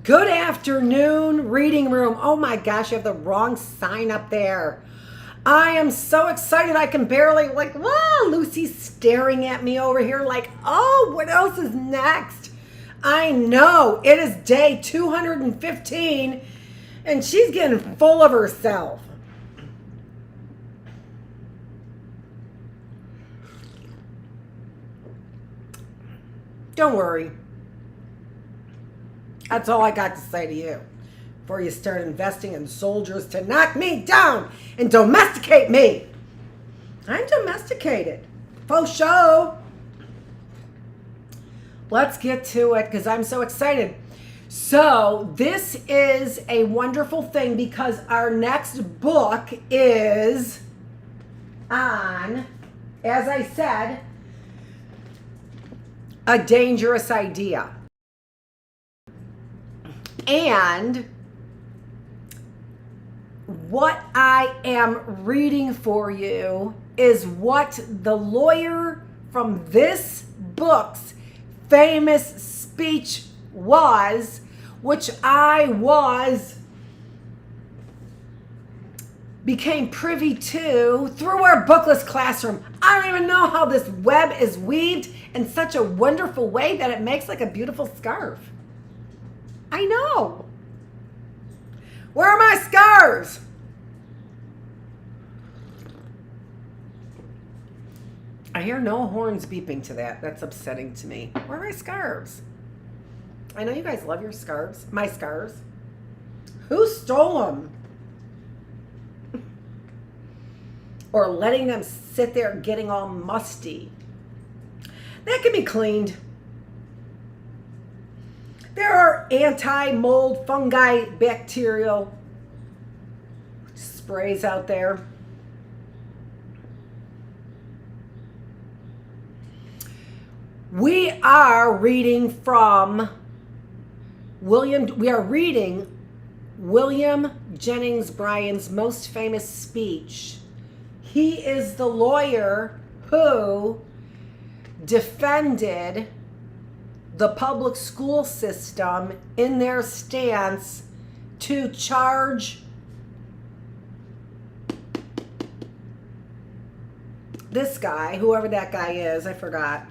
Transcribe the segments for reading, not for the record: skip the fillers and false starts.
Good afternoon, reading room. Oh my gosh, you have the wrong sign up there. I am so excited I can barely, wow, Lucy's staring at me over here like, oh, what else is next? I know, it is day 215 and she's getting full of herself. Don't worry. That's all I got to say to you. Before you start investing in soldiers to knock me down and domesticate me. I'm domesticated. Faux show. Let's get to it because I'm so excited. So this is a wonderful thing because our next book is on, as I said, a dangerous idea. And what I am reading for you is what the lawyer from this book's famous speech was, which became privy to through our Bookless classroom. I don't even know how this web is weaved in such a wonderful way that it makes like a beautiful scarf. I know. Where are my scarves? I hear no horns beeping to that. That's upsetting to me. Where are my scarves? I know you guys love your scarves. My scarves. Who stole them? Or letting them sit there getting all musty. That can be cleaned. There are anti-mold, fungi, bacterial sprays out there. We are reading William Jennings Bryan's most famous speech. He is the lawyer who defended the public school system in their stance to charge this guy, whoever that guy is, I forgot.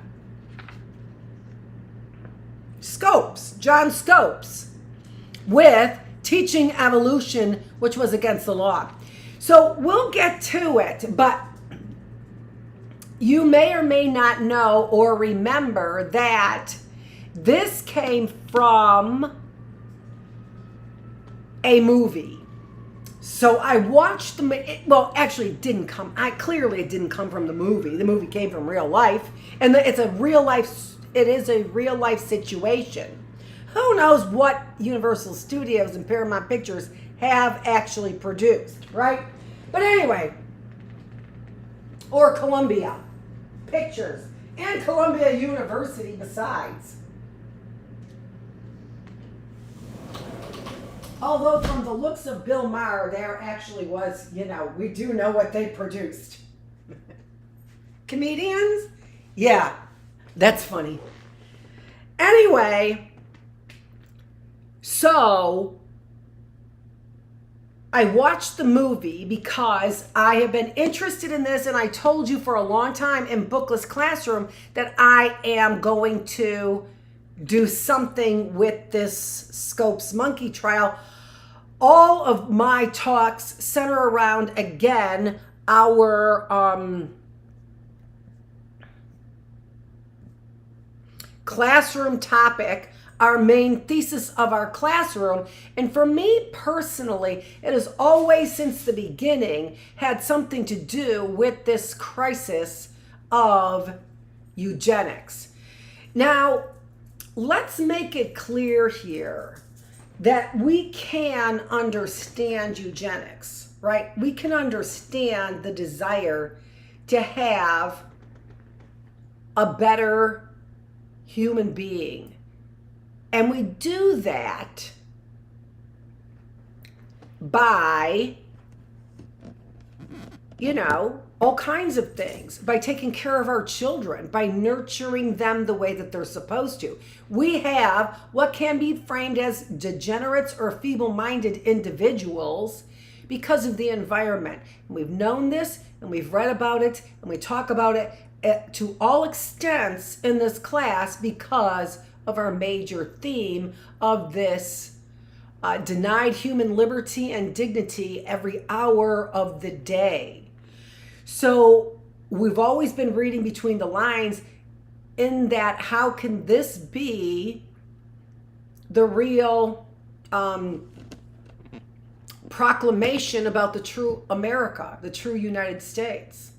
John Scopes, with teaching evolution, which was against the law. So we'll get to it, but you may or may not know or remember that this came from a movie. So I watched actually it didn't come from the movie. The movie came from real life, and it is a real life situation. Who knows what Universal Studios and Paramount Pictures have actually produced, right? But anyway, or Columbia Pictures and Columbia University besides. Although from the looks of Bill Maher, there actually was, we do know what they produced. Comedians? Yeah, that's funny. Anyway, so I watched the movie because I have been interested in this, and I told you for a long time in Bookless Classroom that I am going to do something with this Scopes monkey trial. All of my talks center around, again, our classroom topic, our main thesis of our classroom. And for me personally, it has always since the beginning had something to do with this crisis of eugenics. Now, let's make it clear here that we can understand eugenics, right? We can understand the desire to have a better human being. And we do that by all kinds of things, by taking care of our children, by nurturing them the way that they're supposed to. We have what can be framed as degenerates or feeble-minded individuals because of the environment. And we've known this, and we've read about it, and we talk about it to all extents in this class because of our major theme of this denied human liberty and dignity every hour of the day. So we've always been reading between the lines in that, how can this be the real proclamation about the true America, the true United States?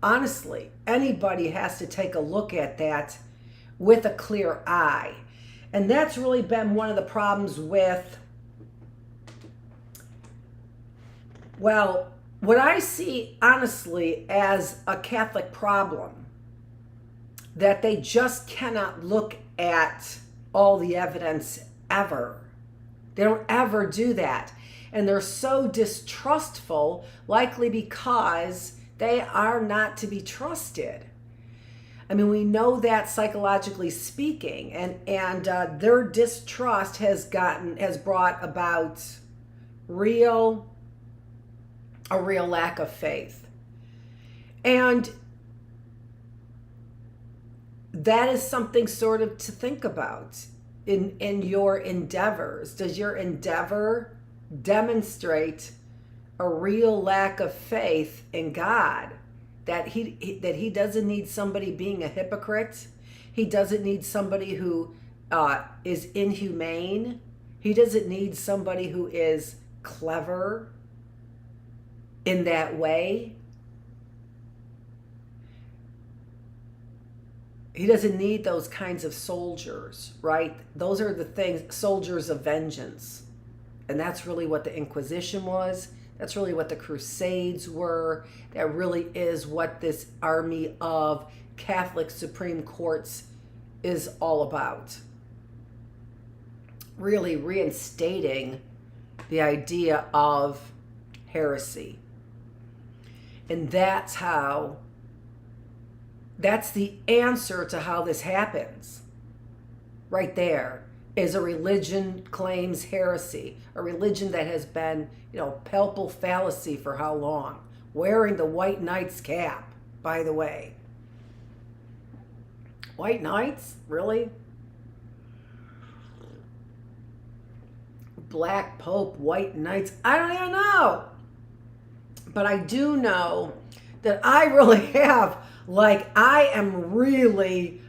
Honestly, anybody has to take a look at that with a clear eye. And that's really been one of the problems with, what I see, honestly, as a Catholic problem, that they just cannot look at all the evidence ever. They don't ever do that. And they're so distrustful, likely because they are not to be trusted. I mean, we know that psychologically speaking, and their distrust has brought about a real lack of faith. And that is something sort of to think about in your endeavors. Does your endeavor demonstrate a real lack of faith in God? That he doesn't need somebody being a hypocrite. He doesn't need somebody who is inhumane. He doesn't need somebody who is clever in that way. He doesn't need those kinds of soldiers, right? Those are the things, soldiers of vengeance. And that's really what the Inquisition was. That's really what the Crusades were. That really is what this army of Catholic Supreme Courts is all about. Really reinstating the idea of heresy. And that's the answer to how this happens. Right there is a religion claims heresy. A religion that has been, palpable fallacy for how long? Wearing the white knight's cap, by the way. White knights? Really? Black Pope, white knights? I don't even know. But I do know that I really have, I am really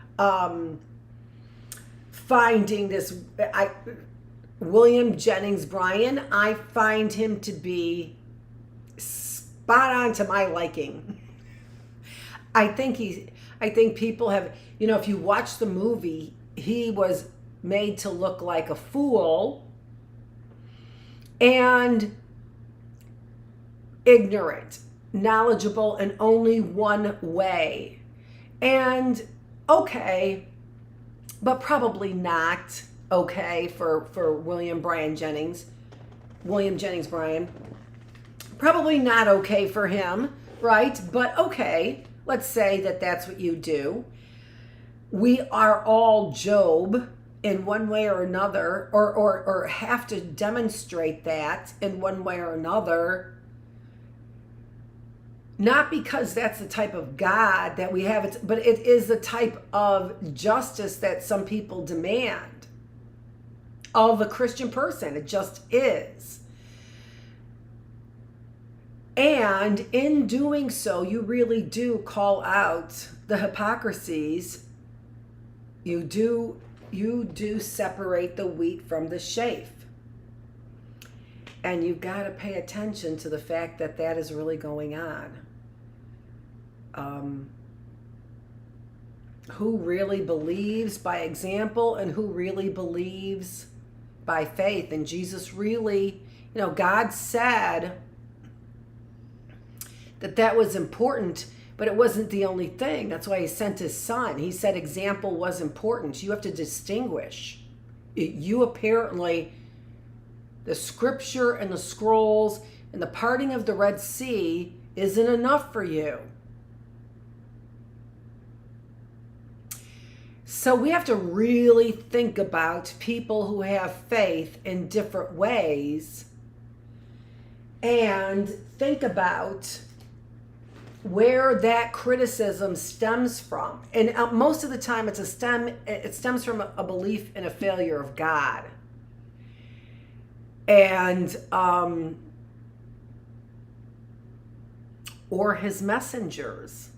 finding this, William Jennings Bryan, I find him to be spot on to my liking. I think people have, if you watch the movie, he was made to look like a fool and ignorant, knowledgeable in only one way. And okay, but probably not okay for William Jennings Bryan. Probably not okay for him, right? But okay, let's say that that's what you do. We are all Job in one way or another, or have to demonstrate that in one way or another. Not because that's the type of God that we have, but it is the type of justice that some people demand of a Christian person. It just is. And in doing so, you really do call out the hypocrisies. You do separate the wheat from the chaff. And you've got to pay attention to the fact that that is really going on. Who really believes by example and who really believes by faith? And Jesus really, God said that was important, but it wasn't the only thing. That's why he sent his son. He said example was important. You have to distinguish. You apparently, the scripture and the scrolls, and the parting of the Red Sea isn't enough for you. So we have to really think about people who have faith in different ways and think about where that criticism stems from. And most of the time it stems from a belief in a failure of God. And or his messengers,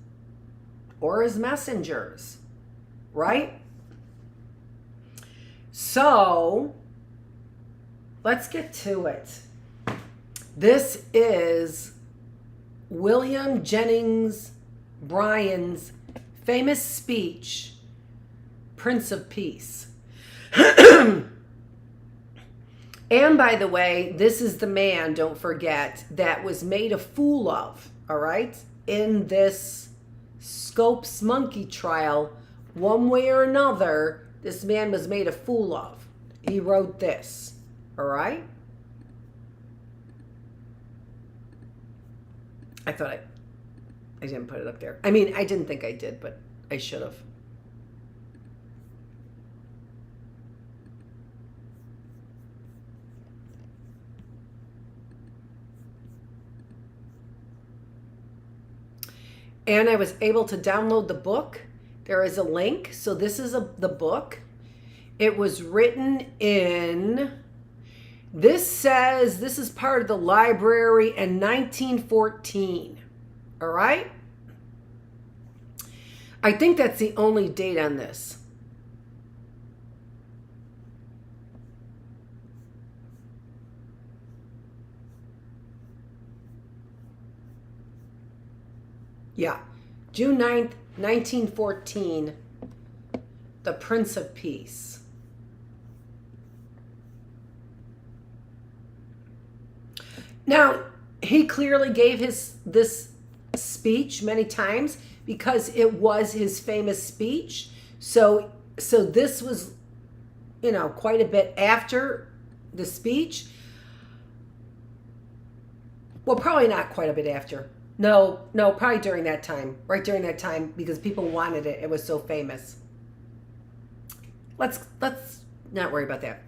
right? So let's get to it. This is William Jennings Bryan's famous speech, Prince of Peace. And by the way, this is the man, don't forget, that was made a fool of, all right, in this Scopes monkey trial. One way or another, this man was made a fool of. He wrote this, all right? I thought I didn't put it up there. I mean, I didn't think I did, but I should have. And I was able to download the book. There is a link. So this is the book. It was written in, this says this is part of the library in 1914. All right? I think that's the only date on this. Yeah, June 9th, 1914, the Prince of Peace. Now, he clearly gave this speech many times because it was his famous speech. So this was, quite a bit after the speech. Well, probably not quite a bit after. No, probably during that time, right during that time, because people wanted it. It was so famous. Let's not worry about that.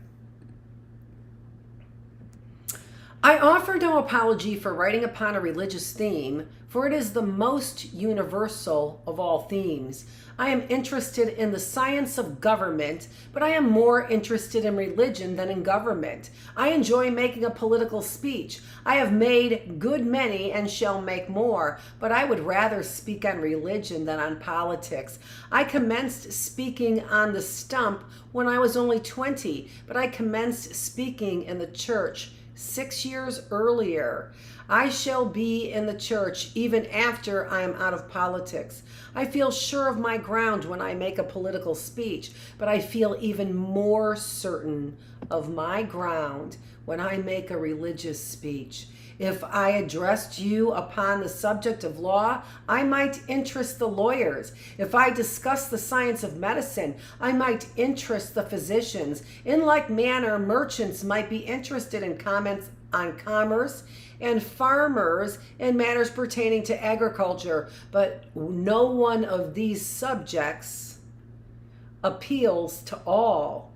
I offer no apology for writing upon a religious theme, for it is the most universal of all themes. I am interested in the science of government, but I am more interested in religion than in government. I enjoy making a political speech. I have made good many and shall make more, but I would rather speak on religion than on politics. I commenced speaking on the stump when I was only 20, but I commenced speaking in the church 6 years earlier. I shall be in the church even after I am out of politics. I feel sure of my ground when I make a political speech, but I feel even more certain of my ground when I make a religious speech. If I addressed you upon the subject of law, I might interest the lawyers. If I discussed the science of medicine, I might interest the physicians. In like manner, merchants might be interested in comments on commerce, and farmers in matters pertaining to agriculture, but no one of these subjects appeals to all.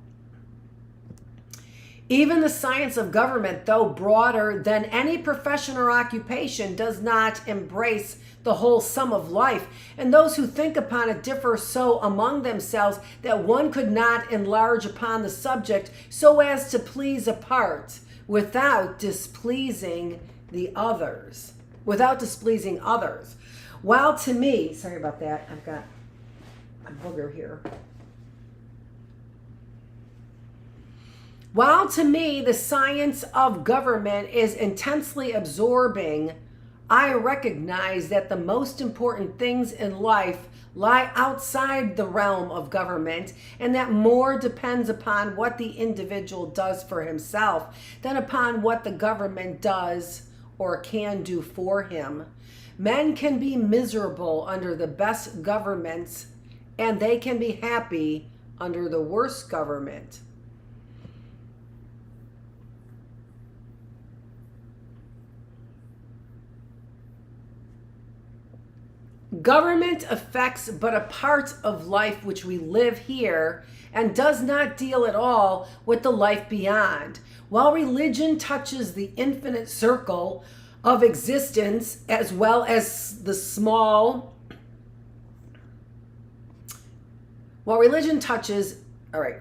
Even the science of government, though broader than any profession or occupation, does not embrace the whole sum of life, and those who think upon it differ so among themselves that one could not enlarge upon the subject so as to please a part without displeasing the others. While to me, sorry about that, I've got a booger here. While to me the science of government is intensely absorbing, I recognize that the most important things in life lie outside the realm of government, and that more depends upon what the individual does for himself than upon what the government does or can do for him. Men can be miserable under the best governments, and they can be happy under the worst government. Government affects but a part of life which we live here and does not deal at all with the life beyond. While religion touches the infinite circle of existence as well as the small, all right,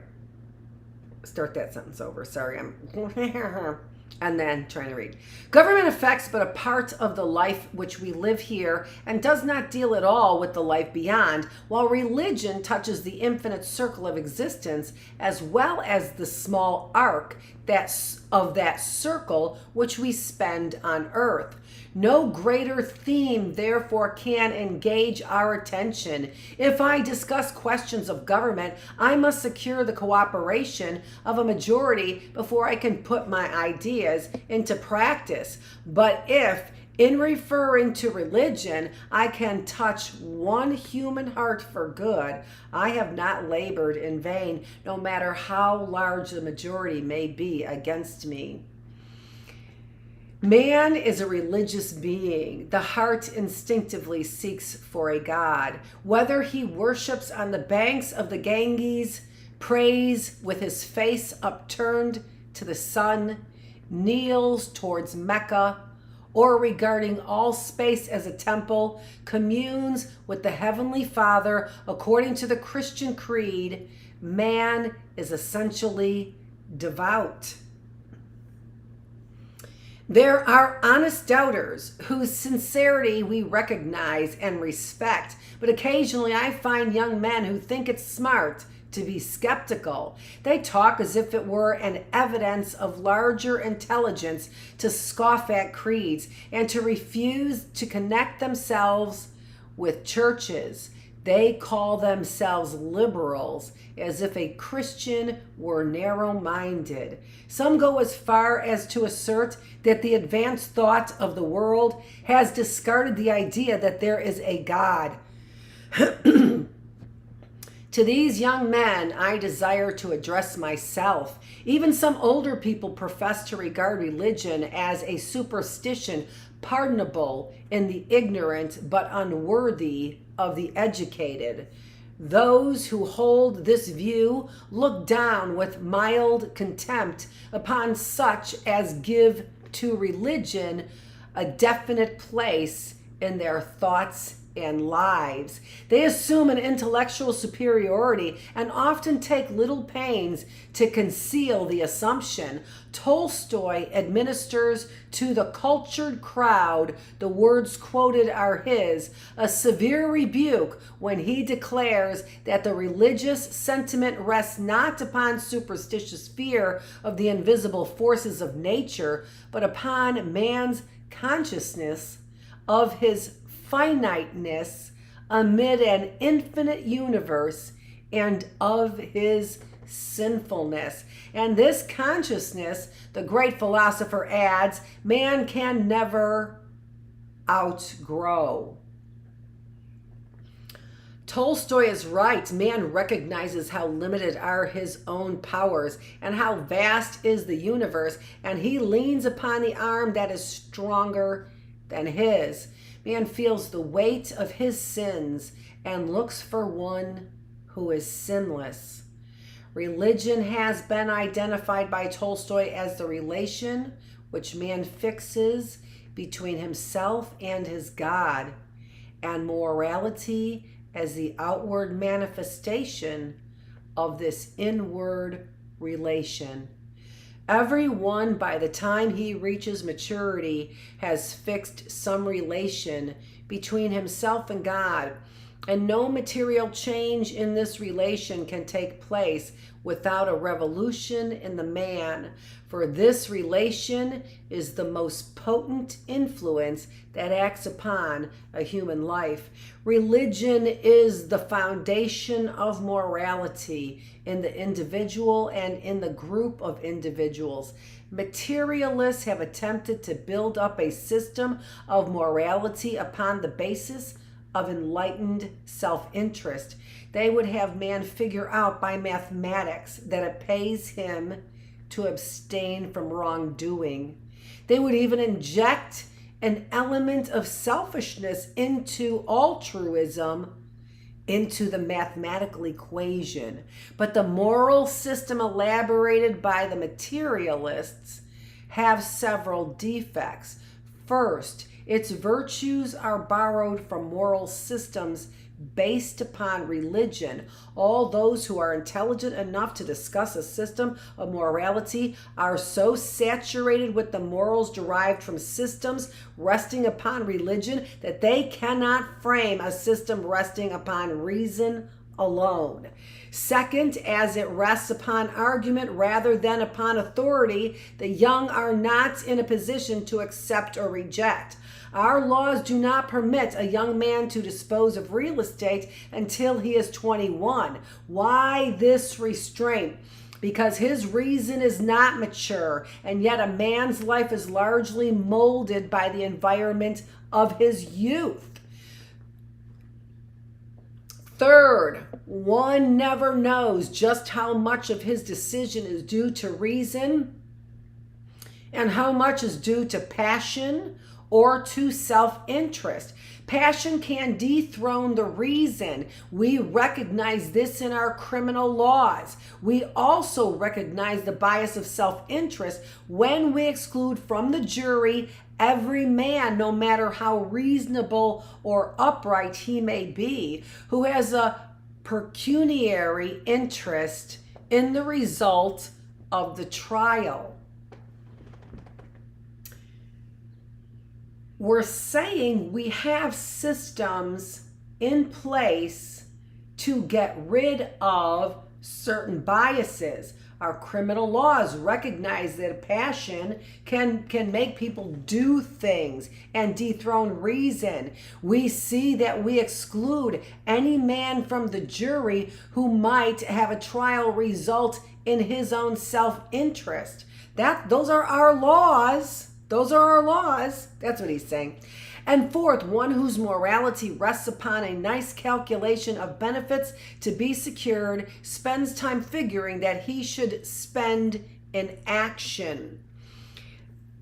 start that sentence over. Sorry, and then trying to read. Government affects but a part of the life which we live here and does not deal at all with the life beyond, while religion touches the infinite circle of existence as well as the small arc of that circle which we spend on earth. No greater theme, therefore, can engage our attention. If I discuss questions of government, I must secure the cooperation of a majority before I can put my ideas into practice. But if, in referring to religion, I can touch one human heart for good, I have not labored in vain, no matter how large the majority may be against me. Man is a religious being. The heart instinctively seeks for a God. Whether he worships on the banks of the Ganges, prays with his face upturned to the sun, kneels towards Mecca, or regarding all space as a temple, communes with the Heavenly Father according to the Christian creed, man is essentially devout. There are honest doubters whose sincerity we recognize and respect, but occasionally I find young men who think it smart to be skeptical. They talk as if it were an evidence of larger intelligence to scoff at creeds and to refuse to connect themselves with churches. They call themselves liberals, as if a Christian were narrow-minded. Some go as far as to assert that the advanced thought of the world has discarded the idea that there is a God. To these young men, I desire to address myself. Even some older people profess to regard religion as a superstition pardonable in the ignorant but unworthy of the educated. Those who hold this view look down with mild contempt upon such as give to religion a definite place in their thoughts and lives. They assume an intellectual superiority and often take little pains to conceal the assumption. Tolstoy administers to the cultured crowd, the words quoted are his, a severe rebuke when he declares that the religious sentiment rests not upon superstitious fear of the invisible forces of nature, but upon man's consciousness of his finiteness amid an infinite universe and of his sinfulness. And this consciousness, the great philosopher adds, man can never outgrow. Tolstoy is right. Man recognizes how limited are his own powers and how vast is the universe, and he leans upon the arm that is stronger than his. Man feels the weight of his sins and looks for one who is sinless. Religion has been identified by Tolstoy as the relation which man fixes between himself and his God, and morality as the outward manifestation of this inward relation. Everyone, by the time he reaches maturity, has fixed some relation between himself and God, and no material change in this relation can take place without a revolution in the man, for this relation is the most potent influence that acts upon a human life. Religion is the foundation of morality in the individual and in the group of individuals. Materialists have attempted to build up a system of morality upon the basis of enlightened self-interest. They would have man figure out by mathematics that it pays him to abstain from wrongdoing. They would even inject an element of selfishness into altruism into the mathematical equation. But the moral system elaborated by the materialists have several defects. First, its virtues are borrowed from moral systems based upon religion. All those who are intelligent enough to discuss a system of morality are so saturated with the morals derived from systems resting upon religion that they cannot frame a system resting upon reason alone. Second, as it rests upon argument rather than upon authority, the young are not in a position to accept or reject. Our laws do not permit a young man to dispose of real estate until he is 21. Why this restraint? Because his reason is not mature, and yet a man's life is largely molded by the environment of his youth. Third, one never knows just how much of his decision is due to reason and how much is due to passion or to self-interest. Passion can dethrone the reason. We recognize this in our criminal laws. We also recognize the bias of self-interest when we exclude from the jury every man, no matter how reasonable or upright he may be, who has a pecuniary interest in the result of the trial. We're saying we have systems in place to get rid of certain biases. Our criminal laws recognize that passion can make people do things and dethrone reason. We see that we exclude any man from the jury who might have a trial result in his own self-interest. Those are our laws. Those are our laws. That's what he's saying. And fourth, one whose morality rests upon a nice calculation of benefits to be secured spends time figuring that he should spend in action.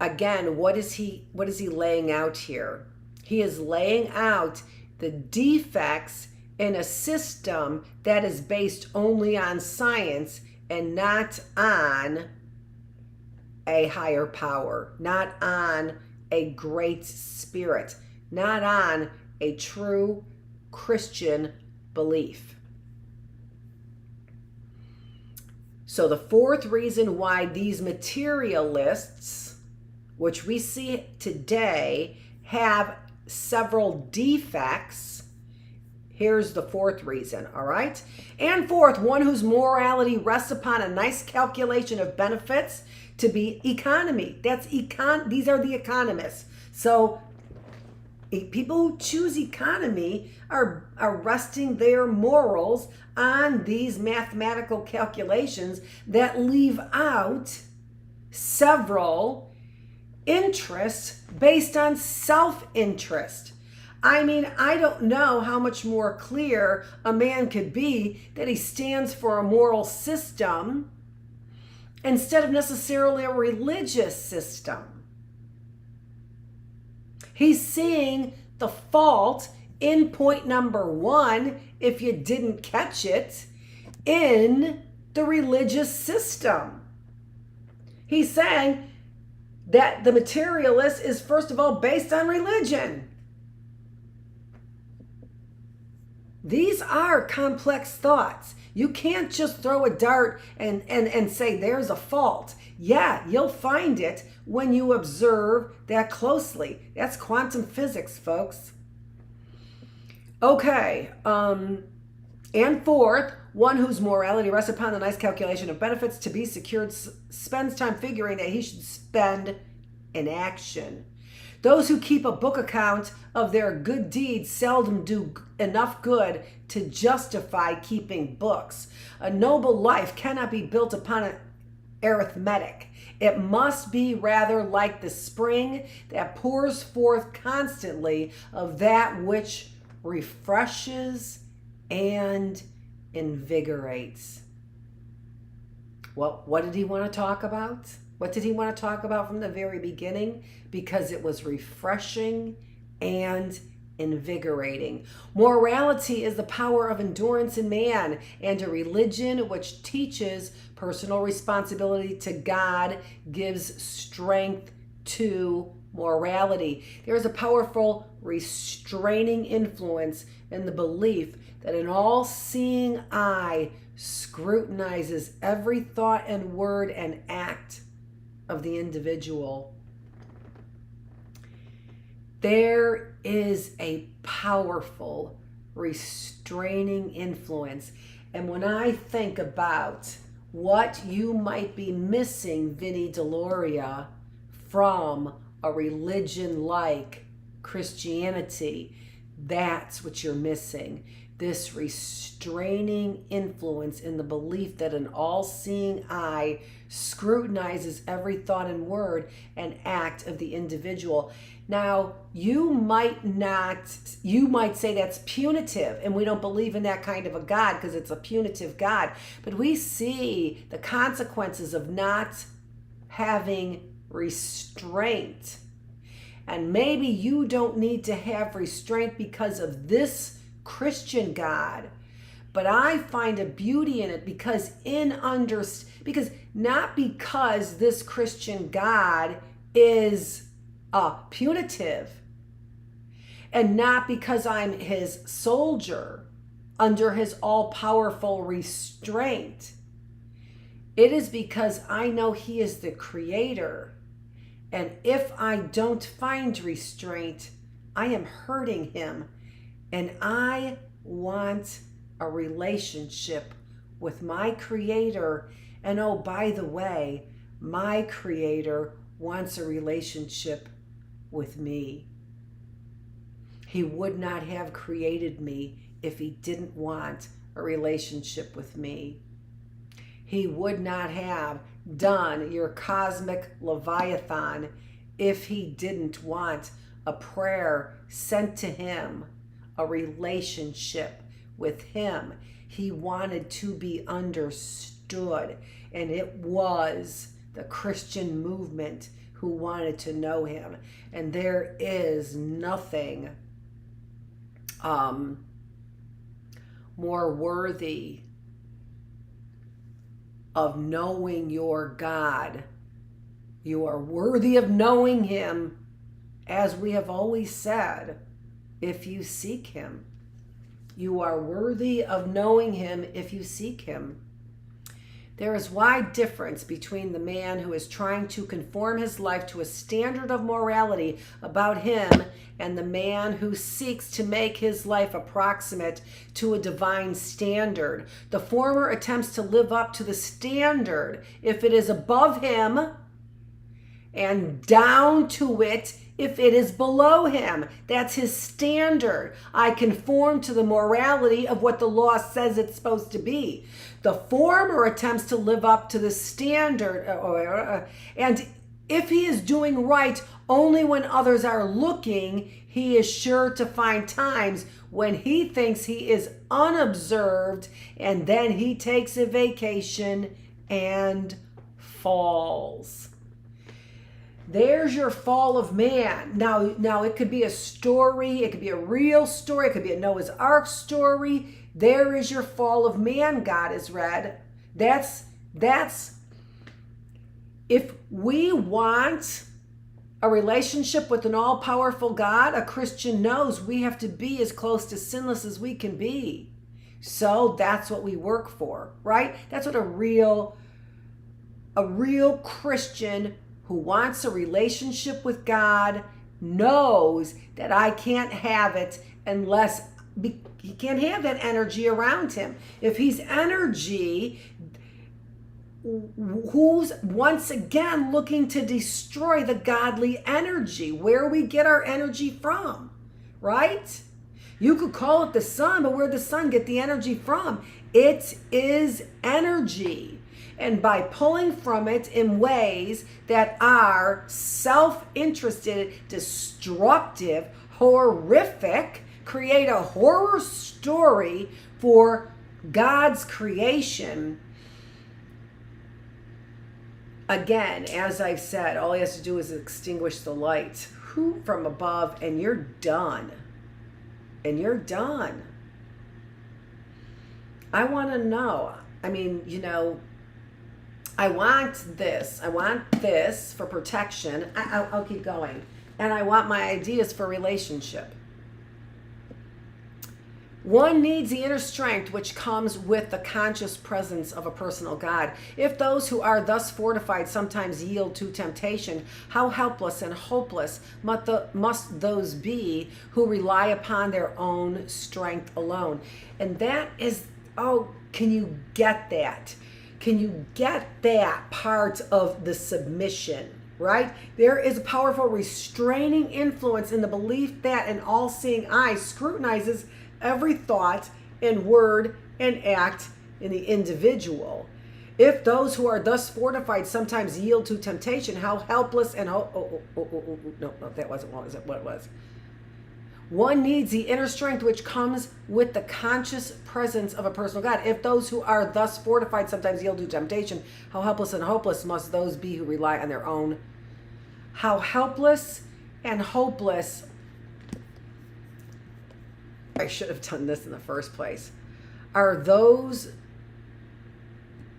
Again, what is he laying out here? He is laying out the defects in a system that is based only on science and not on a higher power, not on a great spirit, not on a true Christian belief. So the fourth reason why these materialists, which we see today, have several defects. Here's the fourth reason, all right? And fourth, one whose morality rests upon a nice calculation of benefits to be economy. These are the economists. So people who choose economy are resting their morals on these mathematical calculations that leave out several interests based on self-interest. I mean, I don't know how much more clear a man could be that he stands for a moral system instead of necessarily a religious system. He's seeing the fault in point number one, if you didn't catch it, in the religious system. He's saying that the materialist is, first of all, based on religion. These are complex thoughts. You can't just throw a dart and say there's a fault. Yeah, you'll find it when you observe that closely. That's quantum physics, folks. Okay, and fourth, one whose morality rests upon the nice calculation of benefits to be secured spends time figuring that he should spend in action. Those who keep a book account of their good deeds seldom do enough good to justify keeping books. A noble life cannot be built upon an arithmetic. It must be rather like the spring that pours forth constantly of that which refreshes and invigorates. Well, what did he want to talk about? What did he want to talk about from the very beginning? Because it was refreshing and invigorating. Morality is the power of endurance in man, and a religion which teaches personal responsibility to God gives strength to morality. There is a powerful restraining influence in the belief that an all-seeing eye scrutinizes every thought and word and act of the individual. There is a powerful restraining influence. And when I think about what you might be missing, Vinnie Deloria, from a religion like Christianity, that's what you're missing. This restraining influence in the belief that an all-seeing eye scrutinizes every thought and word and act of the individual. Now, you might say that's punitive, and we don't believe in that kind of a God because it's a punitive God. But we see the consequences of not having restraint. And maybe you don't need to have restraint because of this Christian God, but I find a beauty in it because not because this Christian God is punitive, and not because I'm his soldier under his all-powerful restraint. It is because I know he is the creator, and if I don't find restraint, I am hurting him. And I want a relationship with my Creator. And oh, by the way, my Creator wants a relationship with me. He would not have created me if he didn't want a relationship with me. He would not have done your cosmic Leviathan if he didn't want a prayer sent to him, a relationship with him. He wanted to be understood, and it was the Christian movement who wanted to know him. And there is nothing more worthy of knowing your God. You are worthy of knowing him, as we have always said, if you seek him. You are worthy of knowing him if you seek him. There is wide difference between the man who is trying to conform his life to a standard of morality about him and the man who seeks to make his life approximate to a divine standard. The former attempts to live up to the standard if it is above him, and down to it if it is below him. That's his standard. I conform to the morality of what the law says it's supposed to be. The former attempts to live up to the standard, and if he is doing right only when others are looking, he is sure to find times when he thinks he is unobserved, and then he takes a vacation and falls. There's your fall of man. Now it could be a story, it could be a real story, it could be a Noah's Ark story. There is your fall of man, God has read. That's if we want a relationship with an all-powerful God, a Christian knows we have to be as close to sinless as we can be. So that's what we work for, right? That's what a real Christian who wants a relationship with God knows, that I can't have it unless he can't have that energy around him. If he's energy, who's once again looking to destroy the godly energy, where we get our energy from, right? You could call it the sun, but where the sun get the energy from? It is energy. And by pulling from it in ways that are self-interested, destructive, horrific, create a horror story for God's creation, Again, as I've said, all he has to do is extinguish the light from above, and you're done. And you're done. I want to know. I mean, I want this. I want this for protection. I'll keep going. And I want my ideas for relationship. One needs the inner strength which comes with the conscious presence of a personal God. If those who are thus fortified sometimes yield to temptation, how helpless and hopeless must those be who rely upon their own strength alone. And that is, can you get that? Can you get that part of the submission? Right? There is a powerful restraining influence in the belief that an all-seeing eye scrutinizes every thought and word and act in the individual. If those who are thus fortified sometimes yield to temptation, how helpless and no, that wasn't what it was. One needs the inner strength which comes with the conscious presence of a personal God. If those who are thus fortified sometimes yield to temptation, how helpless and hopeless must those be who rely on their own? How helpless and hopeless. I should have done this in the first place. How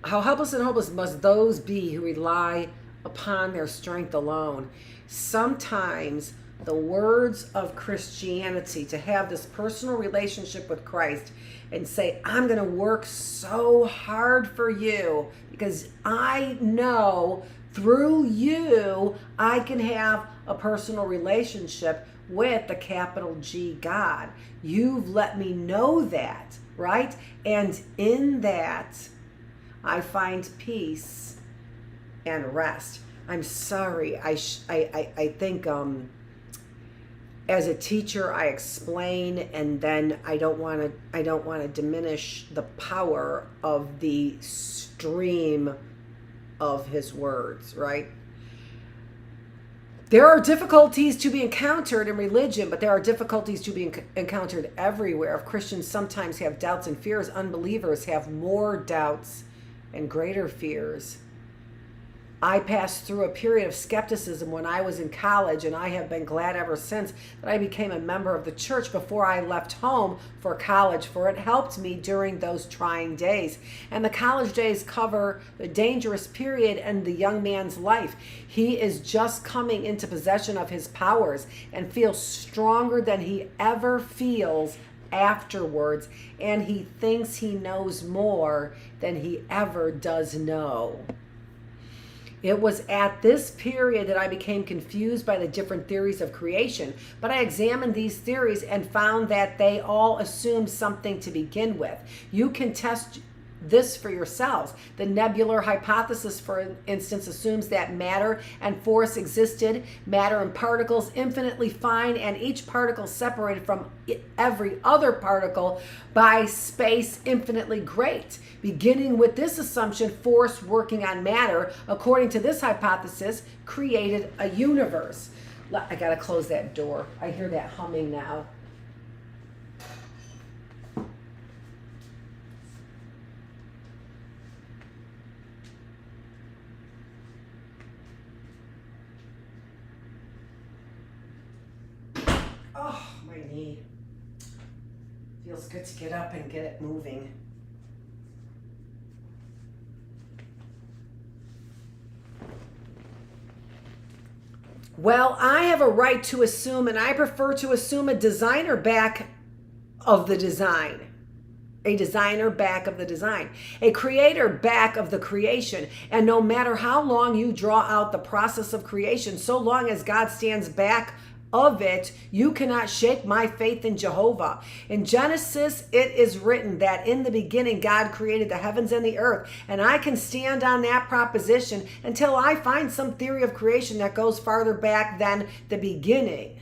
helpless and hopeless must those be who rely upon their strength alone? Sometimes the words of Christianity, to have this personal relationship with Christ and say, I'm going to work so hard for you because I know through you I can have a personal relationship with the capital G God. You've let me know that, right? And in that, I find peace and rest. I'm sorry. I think as a teacher, I explain, and then I don't want to diminish the power of the stream of his words, right? There are difficulties to be encountered in religion, but there are difficulties to be encountered everywhere. If Christians sometimes have doubts and fears, unbelievers have more doubts and greater fears. I passed through a period of skepticism when I was in college, and I have been glad ever since that I became a member of the church before I left home for college, for it helped me during those trying days. And the college days cover the dangerous period in the young man's life. He is just coming into possession of his powers and feels stronger than he ever feels afterwards, and he thinks he knows more than he ever does know. It was at this period that I became confused by the different theories of creation, but I examined these theories and found that they all assumed something to begin with. You can test this for yourselves. The nebular hypothesis, for instance, assumes that matter and force existed, matter and particles infinitely fine, and each particle separated from every other particle by space infinitely great. Beginning with this assumption, force working on matter, according to this hypothesis, created a universe. I gotta close that door. I hear that humming now. Oh, my knee. Feels good to get up and get it moving. Well, I have a right to assume, and I prefer to assume a designer back of the design. A designer back of the design. A creator back of the creation. And no matter how long you draw out the process of creation, so long as God stands back of it, you cannot shake my faith in Jehovah. In Genesis, it is written that in the beginning God created the heavens and the earth, and I can stand on that proposition until I find some theory of creation that goes farther back than the beginning.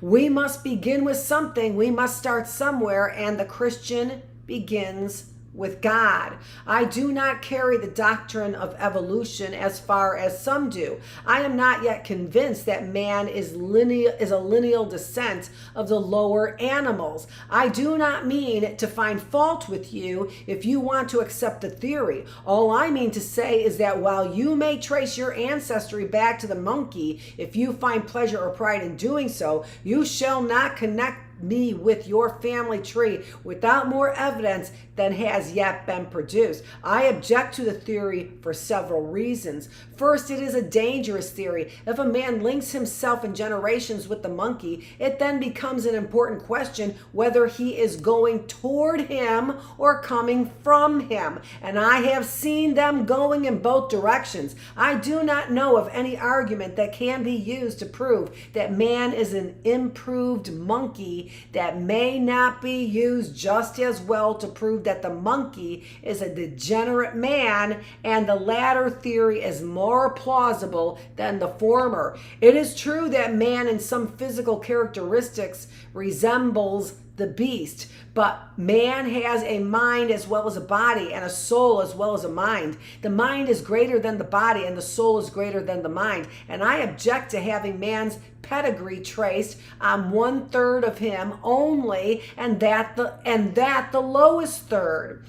We must begin with something. We must start somewhere, and the Christian begins with God. I do not carry the doctrine of evolution as far as some do. I am not yet convinced that man is a lineal descent of the lower animals. I do not mean to find fault with you if you want to accept the theory. All I mean to say is that while you may trace your ancestry back to the monkey, if you find pleasure or pride in doing so, you shall not connect me with your family tree without more evidence than has yet been produced. I object to the theory for several reasons. First, it is a dangerous theory. If a man links himself in generations with the monkey, it then becomes an important question whether he is going toward him or coming from him. And I have seen them going in both directions. I do not know of any argument that can be used to prove that man is an improved monkey that may not be used just as well to prove that the monkey is a degenerate man, and the latter theory is more plausible than the former. It is true that man in some physical characteristics resembles the beast, but man has a mind as well as a body, and a soul as well as a mind. The mind is greater than the body, and the soul is greater than the mind. And I object to having man's pedigree traced on 1/3 of him only, and that the lowest third.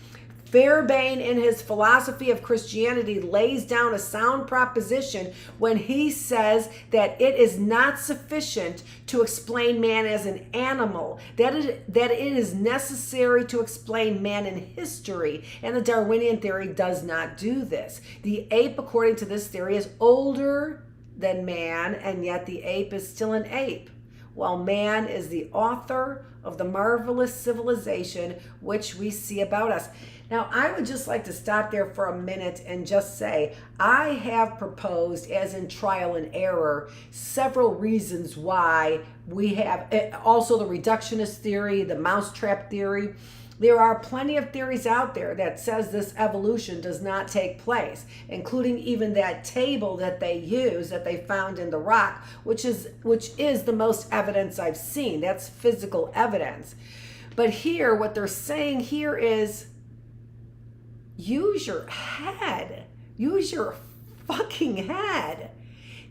Fairbairn, in his philosophy of Christianity, lays down a sound proposition when he says that it is not sufficient to explain man as an animal, that it is necessary to explain man in history, and the Darwinian theory does not do this. The ape, according to this theory, is older than man, and yet the ape is still an ape, while man is the author of the marvelous civilization which we see about us. Now, I would just like to stop there for a minute and just say, I have proposed, as in trial and error, several reasons why we have, also the reductionist theory, the mousetrap theory. There are plenty of theories out there that says this evolution does not take place, including even that table that they use, that they found in the rock, which is the most evidence I've seen. That's physical evidence. But here, what they're saying here is, use your head. Use your fucking head.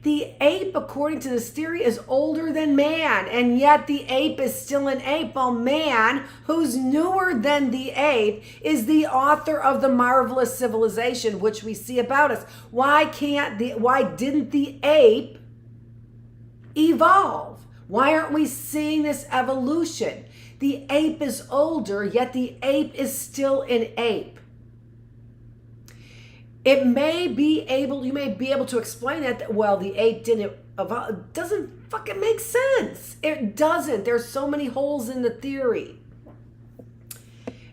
The ape, according to this theory, is older than man, and yet the ape is still an ape, while man, who's newer than the ape, is the author of the marvelous civilization which we see about us. Why didn't the ape evolve? Why aren't we seeing this evolution? The ape is older, yet the ape is still an ape. You may be able to explain that, well, the ape didn't evolve. It doesn't fucking make sense. It doesn't. There's so many holes in the theory.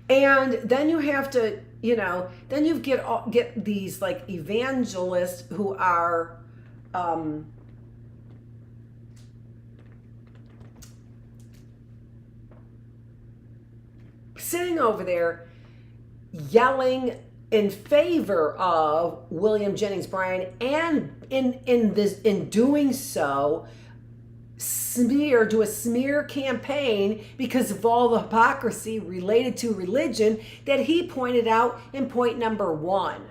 And then you have to, then you get these like evangelists who are, sitting over there yelling in favor of William Jennings Bryan, and in doing so do a smear campaign because of all the hypocrisy related to religion that he pointed out in point number 1.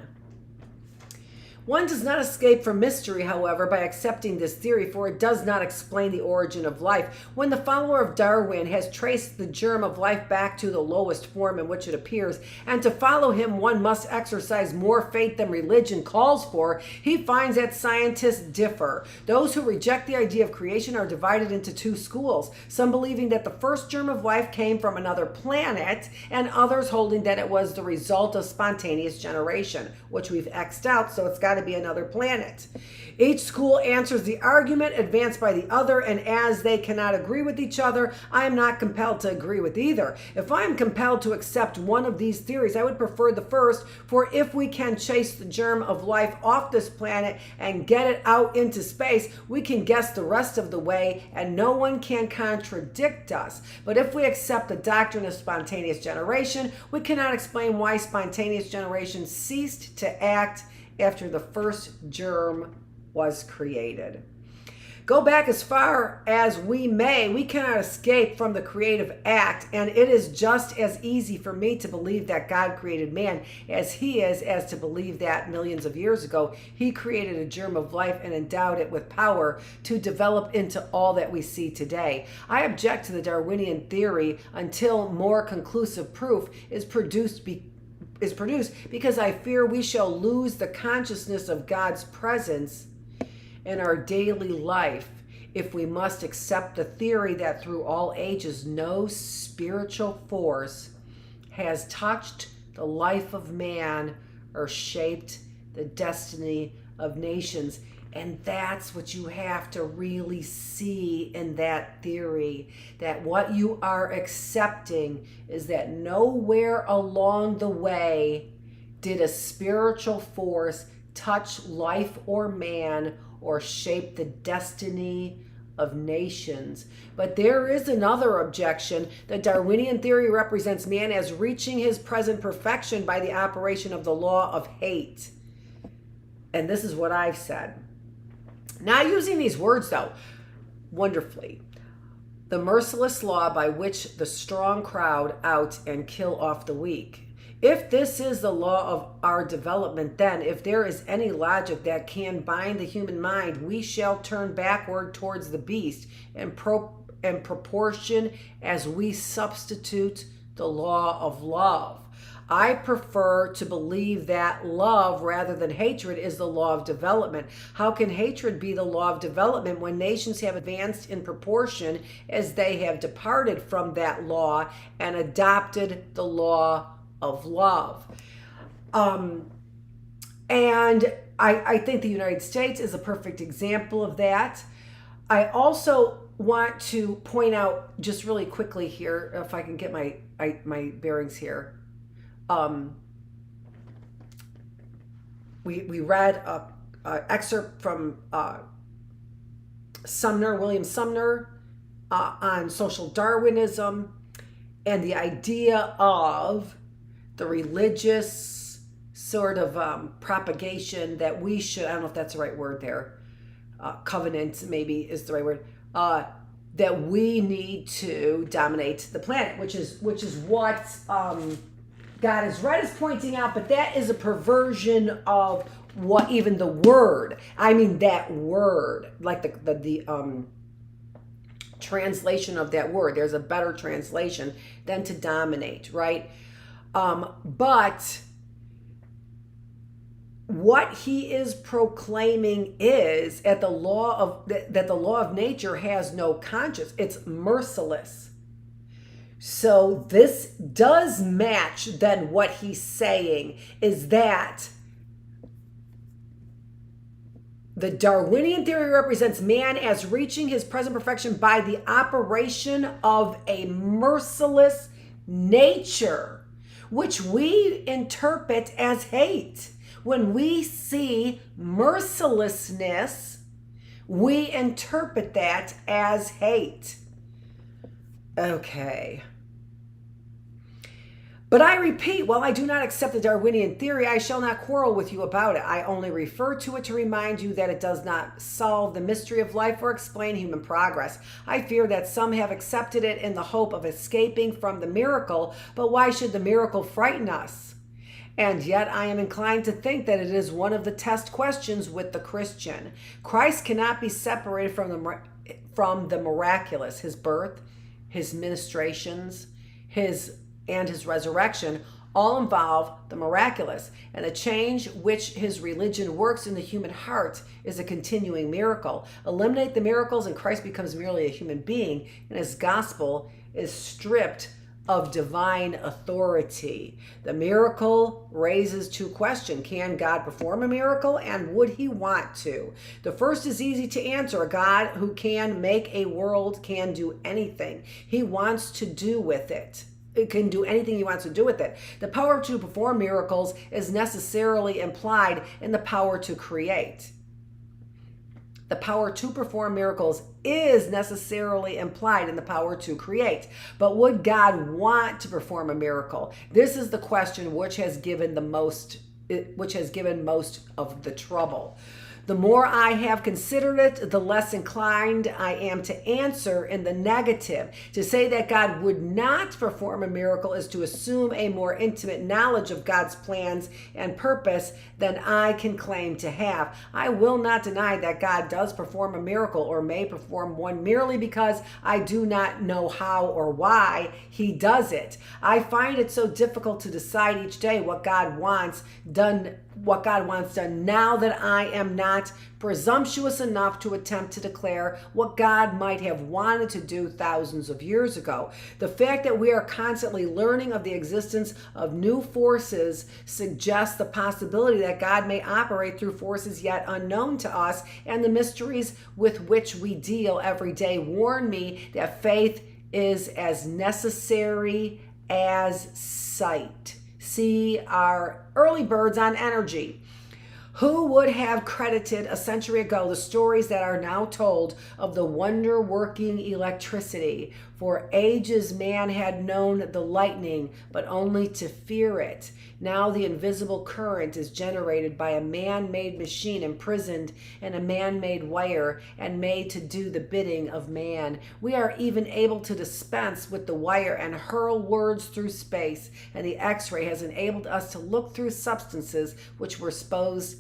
One does not escape from mystery, however, by accepting this theory, for it does not explain the origin of life. When the follower of Darwin has traced the germ of life back to the lowest form in which it appears, and to follow him one must exercise more faith than religion calls for, he finds that scientists differ. Those who reject the idea of creation are divided into 2 schools, some believing that the first germ of life came from another planet, and others holding that it was the result of spontaneous generation, which we've X'd out, so it's got to be another planet. Each school answers the argument advanced by the other, and as they cannot agree with each other, I am not compelled to agree with either. If I am compelled to accept one of these theories, I would prefer the first, for if we can chase the germ of life off this planet and get it out into space, we can guess the rest of the way, and no one can contradict us. But if we accept the doctrine of spontaneous generation, we cannot explain why spontaneous generation ceased to act after the first germ was created. Go back as far as we may, we cannot escape from the creative act, and it is just as easy for me to believe that God created man as he is as to believe that millions of years ago he created a germ of life and endowed it with power to develop into all that we see today. I object to the Darwinian theory until more conclusive proof is produced because I fear we shall lose the consciousness of God's presence in our daily life if we must accept the theory that through all ages no spiritual force has touched the life of man or shaped the destiny of nations. And that's what you have to really see in that theory, that what you are accepting is that nowhere along the way did a spiritual force touch life or man or shape the destiny of nations. But there is another objection. The Darwinian theory represents man as reaching his present perfection by the operation of the law of hate. And this is what I've said. Not using these words, though, wonderfully. The merciless law by which the strong crowd out and kill off the weak. If this is the law of our development, then if there is any logic that can bind the human mind, we shall turn backward towards the beast in proportion as we substitute the law of love. I prefer to believe that love rather than hatred is the law of development. How can hatred be the law of development when nations have advanced in proportion as they have departed from that law and adopted the law of love? And I think the United States is a perfect example of that. I also want to point out just really quickly here, if I can get my bearings here. We read a excerpt from William Sumner, on social Darwinism and the idea of the religious sort of propagation that we should, I don't know if that's the right word there, covenant maybe is the right word, that we need to dominate the planet, which is what God is right is pointing out, but that is a perversion of what even the word, I mean that word, like the translation of that word. There's a better translation than to dominate, right? But what he is proclaiming is that the law of nature has no conscience. It's merciless. So this does match then what he's saying is that the Darwinian theory represents man as reaching his present perfection by the operation of a merciless nature, which we interpret as hate. When we see mercilessness, we interpret that as hate. Okay. But I repeat, while I do not accept the Darwinian theory, I shall not quarrel with you about it. I only refer to it to remind you that it does not solve the mystery of life or explain human progress. I fear that some have accepted it in the hope of escaping from the miracle, but why should the miracle frighten us? And yet I am inclined to think that it is one of the test questions with the Christian. Christ cannot be separated from the miraculous. His birth, his ministrations, his resurrection all involve the miraculous, and the change which his religion works in the human heart is a continuing miracle. Eliminate the miracles and Christ becomes merely a human being, and his gospel is stripped of divine authority. The miracle raises two questions. Can God perform a miracle, and would he want to? The first is easy to answer. A God who can make a world can do anything he wants to do with it. It can do anything he wants to do with it. The power to perform miracles is necessarily implied in the power to create. The power to perform miracles is necessarily implied in the power to create. But would God want to perform a miracle? This is the question which has given most of the trouble. The more I have considered it, the less inclined I am to answer in the negative. To say that God would not perform a miracle is to assume a more intimate knowledge of God's plans and purpose than I can claim to have. I will not deny that God does perform a miracle or may perform one merely because I do not know how or why he does it. I find it so difficult to decide each day what God wants done now that I am not presumptuous enough to attempt to declare what God might have wanted to do thousands of years ago. The fact that we are constantly learning of the existence of new forces suggests the possibility that God may operate through forces yet unknown to us, and the mysteries with which we deal every day warn me that faith is as necessary as sight. See our early birds on energy. Who would have credited a century ago the stories that are now told of the wonder-working electricity? For ages man had known the lightning, but only to fear it. Now the invisible current is generated by a man-made machine imprisoned in a man-made wire and made to do the bidding of man. We are even able to dispense with the wire and hurl words through space, and the X-ray has enabled us to look through substances which were supposed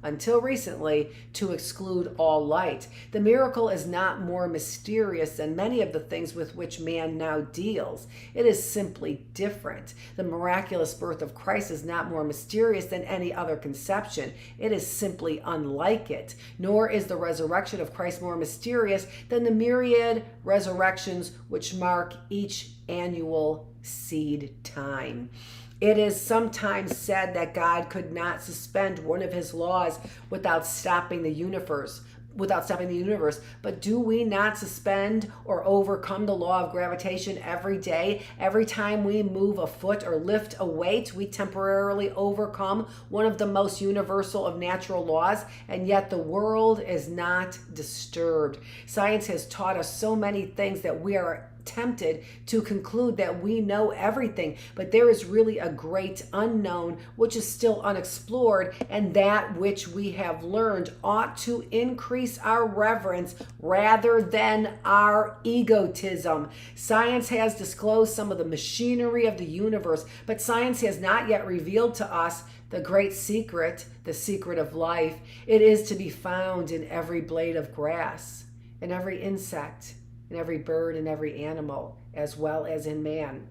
until recently to exclude all light. The miracle is not more mysterious than many of the things with which man now deals. It is simply different. The miraculous birth of Christ is not more mysterious than any other conception. It is simply unlike it. Nor is the resurrection of Christ more mysterious than the myriad resurrections which mark each annual seed time. It is sometimes said that God could not suspend one of his laws without stopping the universe. But do we not suspend or overcome the law of gravitation every day? Every time we move a foot or lift a weight, we temporarily overcome one of the most universal of natural laws, and yet the world is not disturbed. Science has taught us so many things that we are tempted to conclude that we know everything, but there is really a great unknown which is still unexplored, and that which we have learned ought to increase our reverence rather than our egotism. Science has disclosed some of the machinery of the universe, but science has not yet revealed to us the great secret, the secret of life. It is to be found in every blade of grass, in every insect, in every bird and every animal, as well as in man.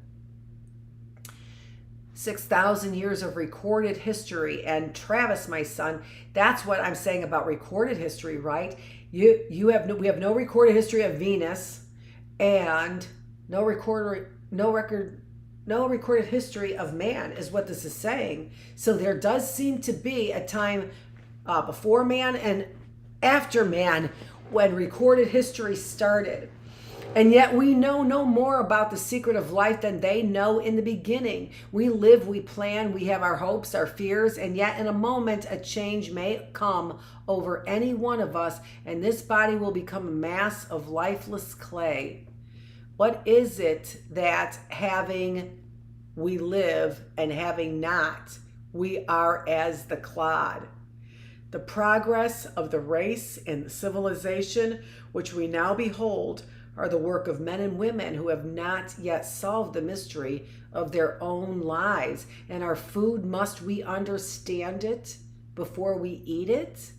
6,000 years of recorded history. And Travis, my son, that's what I'm saying about recorded history, right? We have no recorded history of Venus, and no recorded history of man is what this is saying. So there does seem to be a time before man and after man when recorded history started. And yet we know no more about the secret of life than they know in the beginning. We live, we plan, we have our hopes, our fears, and yet in a moment a change may come over any one of us, and this body will become a mass of lifeless clay. What is it that having we live and having not, we are as the clod? The progress of the race and the civilization which we now behold are the work of men and women who have not yet solved the mystery of their own lives. And our food, must we understand it before we eat it?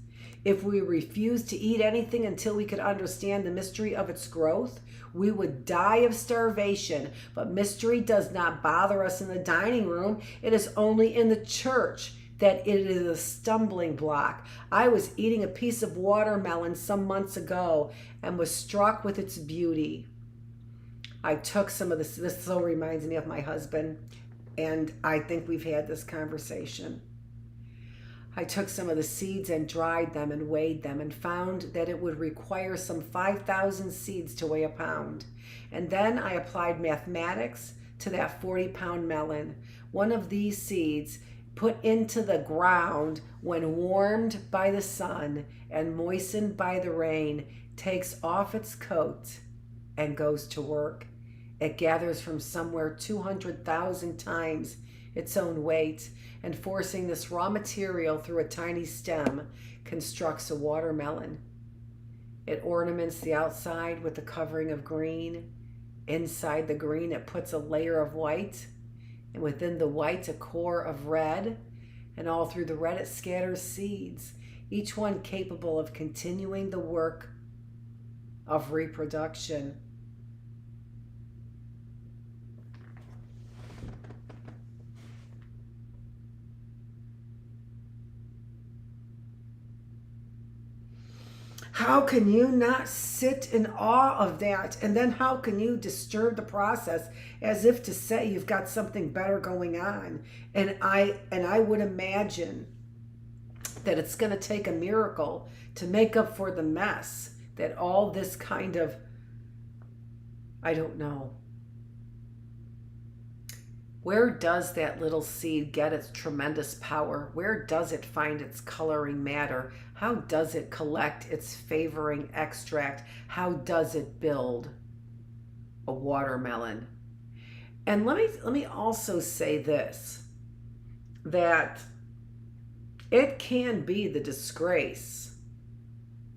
If we refuse to eat anything until we could understand the mystery of its growth, we would die of starvation. But mystery does not bother us in the dining room. It is only in the church that it is a stumbling block. I was eating a piece of watermelon some months ago and was struck with its beauty. I took some of this so reminds me of my husband, and I think we've had this conversation. I took some of the seeds and dried them and weighed them and found that it would require some 5,000 seeds to weigh a pound. And then I applied mathematics to that 40-pound melon. One of these seeds put into the ground when warmed by the sun and moistened by the rain takes off its coat and goes to work. It gathers from somewhere 200,000 times its own weight, and forcing this raw material through a tiny stem constructs a watermelon. It ornaments the outside with a covering of green. Inside the green, it puts a layer of white, and within the white, a core of red, and all through the red, it scatters seeds, each one capable of continuing the work of reproduction. How can you not sit in awe of that? And then how can you disturb the process as if to say you've got something better going on? And I would imagine that it's going to take a miracle to make up for the mess that all this kind of, I don't know. Where does that little seed get its tremendous power? Where does it find its coloring matter? How does it collect its favoring extract? How does it build a watermelon? And let me also say this, that it can be the disgrace.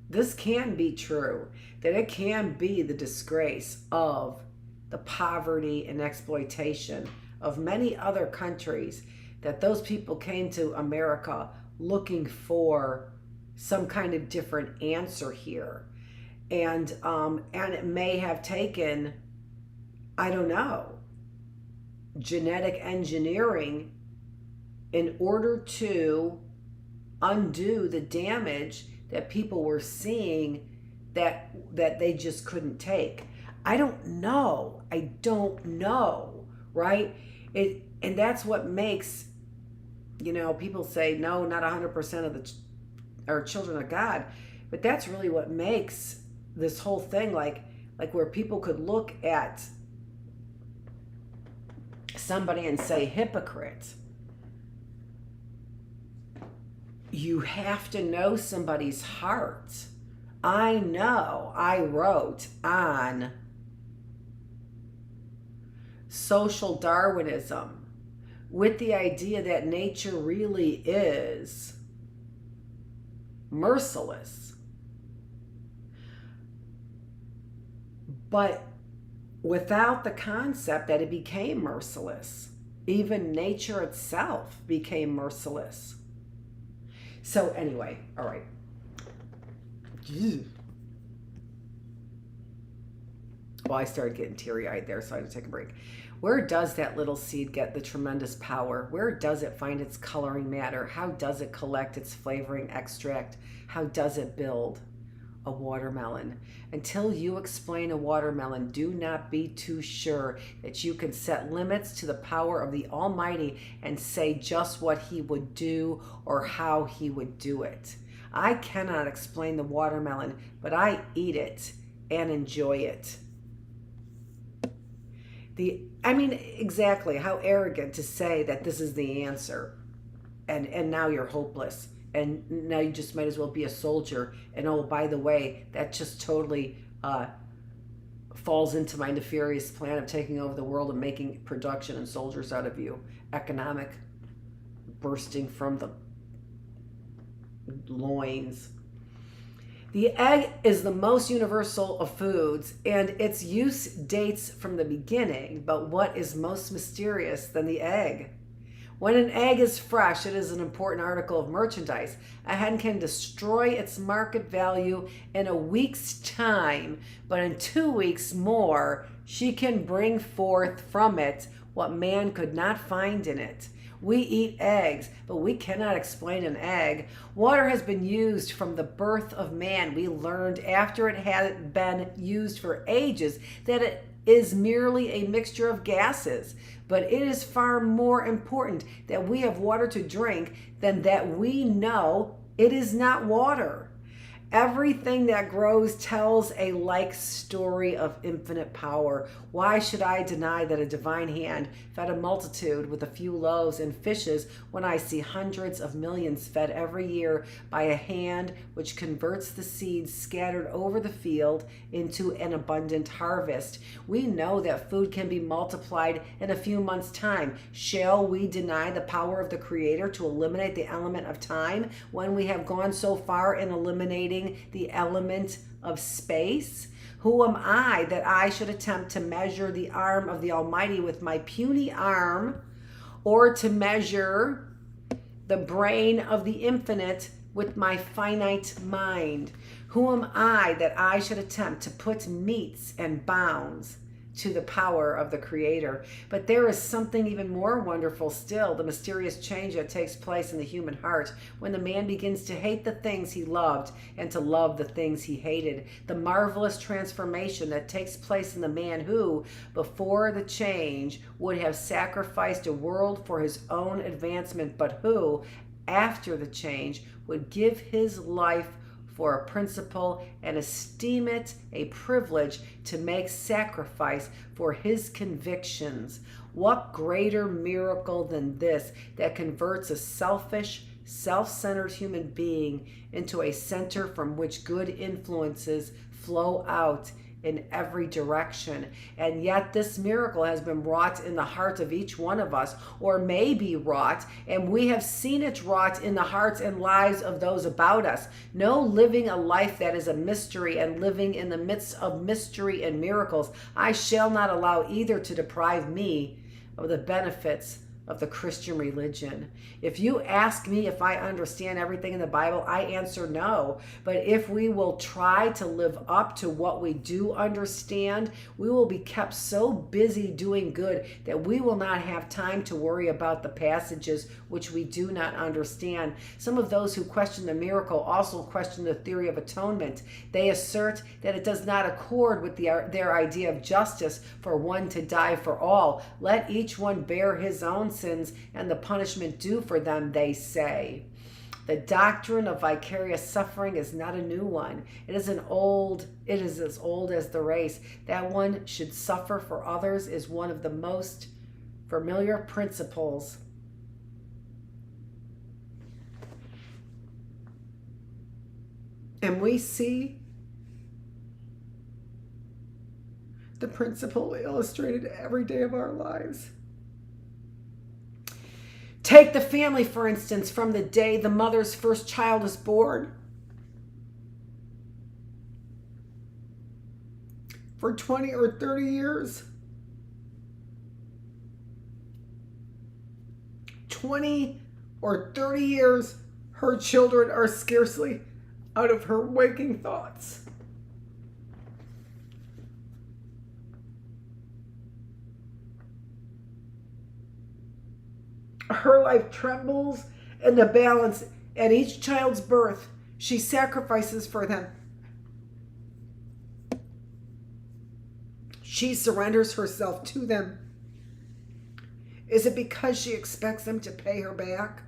This can be true, that it can be the disgrace of the poverty and exploitation of many other countries, that those people came to America looking for some kind of different answer here. And it may have taken, I don't know, genetic engineering in order to undo the damage that people were seeing that they just couldn't take. I don't know, right? And that's what makes, people say, no, not 100% of are children of God, but that's really what makes this whole thing like where people could look at somebody and say hypocrite. You have to know somebody's heart. I know I wrote on social Darwinism with the idea that nature really is merciless, but without the concept that it became merciless. Even nature itself became merciless. So anyway, all right. Well, I started getting teary-eyed there, so I had to take a break. Where does that little seed get the tremendous power? Where does it find its coloring matter? How does it collect its flavoring extract? How does it build a watermelon? Until you explain a watermelon, do not be too sure that you can set limits to the power of the Almighty and say just what He would do or how He would do it. I cannot explain the watermelon, but I eat it and enjoy it. Exactly, how arrogant to say that this is the answer, and now you're hopeless, and now you just might as well be a soldier, and oh, by the way, that just totally falls into my nefarious plan of taking over the world and making production and soldiers out of you, economic bursting from the loins. The egg is the most universal of foods, and its use dates from the beginning, but what is most mysterious than the egg? When an egg is fresh, it is an important article of merchandise. A hen can destroy its market value in a week's time, but in 2 weeks more, she can bring forth from it what man could not find in it. We eat eggs, but we cannot explain an egg. Water has been used from the birth of man. We learned after it had been used for ages that it is merely a mixture of gases. But it is far more important that we have water to drink than that we know it is not water. Everything that grows tells a like story of infinite power. Why should I deny that a divine hand fed a multitude with a few loaves and fishes when I see hundreds of millions fed every year by a hand which converts the seeds scattered over the field into an abundant harvest? We know that food can be multiplied in a few months' time. Shall we deny the power of the Creator to eliminate the element of time when we have gone so far in eliminating the element of space? Who am I that I should attempt to measure the arm of the Almighty with my puny arm, or to measure the brain of the infinite with my finite mind? Who am I that I should attempt to put metes and bounds to the power of the Creator? But there is something even more wonderful still, the mysterious change that takes place in the human heart when the man begins to hate the things he loved and to love the things he hated. The marvelous transformation that takes place in the man who, before the change, would have sacrificed a world for his own advancement, but who, after the change, would give his life for a principle and esteem it a privilege to make sacrifice for his convictions. What greater miracle than this that converts a selfish, self-centered human being into a center from which good influences flow out in every direction? And yet this miracle has been wrought in the heart of each one of us, or may be wrought, and we have seen it wrought in the hearts and lives of those about us. No living a life that is a mystery and living in the midst of mystery and miracles, I shall not allow either to deprive me of the benefits of the Christian religion. If you ask me if I understand everything in the Bible, I answer no. But if we will try to live up to what we do understand, we will be kept so busy doing good that we will not have time to worry about the passages which we do not understand. Some of those who question the miracle also question the theory of atonement. They assert that it does not accord with their idea of justice for one to die for all. Let each one bear his own sins and the punishment due for them, they say. The doctrine of vicarious suffering is not a new one. It is as old as the race. That one should suffer for others is one of the most familiar principles and we see the principle illustrated every day of our lives. Take the family, for instance, from the day the mother's first child is born. For 20 or 30 years, 20 or 30 years, her children are scarcely out of her waking thoughts. Her life trembles in the balance. At each child's birth, she sacrifices for them. She surrenders herself to them. Is it because she expects them to pay her back?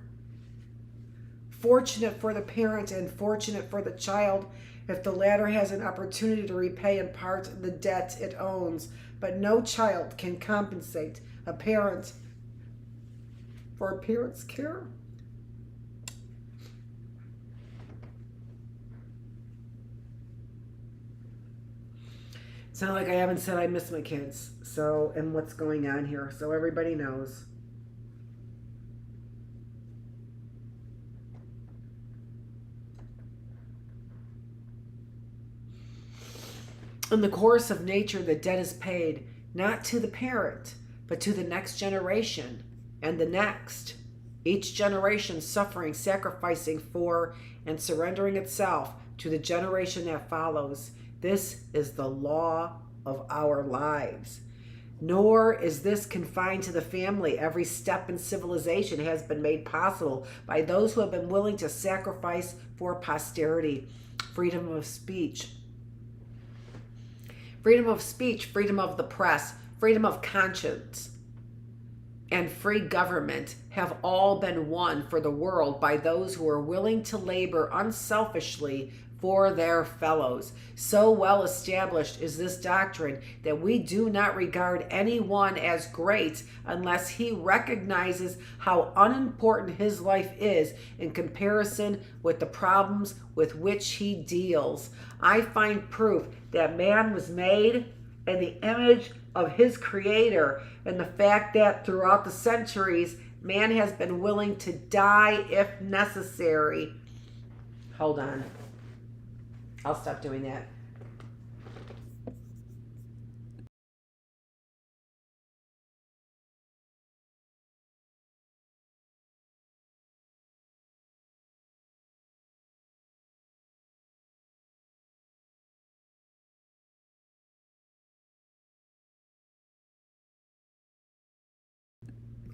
Fortunate for the parent and fortunate for the child if the latter has an opportunity to repay in part the debt it owns. But no child can compensate a parent for a parent's care. It's not like I haven't said I miss my kids, so, and what's going on here, so everybody knows. In the course of nature, the debt is paid, not to the parent, but to the next generation and the next. Each generation suffering, sacrificing for, and surrendering itself to the generation that follows. This is the law of our lives. Nor is this confined to the family. Every step in civilization has been made possible by those who have been willing to sacrifice for posterity. Freedom of speech. Freedom of speech, freedom of the press, freedom of conscience, and free government have all been won for the world by those who are willing to labor unselfishly for their fellows. So well established is this doctrine that we do not regard anyone as great unless he recognizes how unimportant his life is in comparison with the problems with which he deals. I find proof that man was made in the image of his creator, and the fact that throughout the centuries man has been willing to die if necessary. Hold on. I'll stop doing that.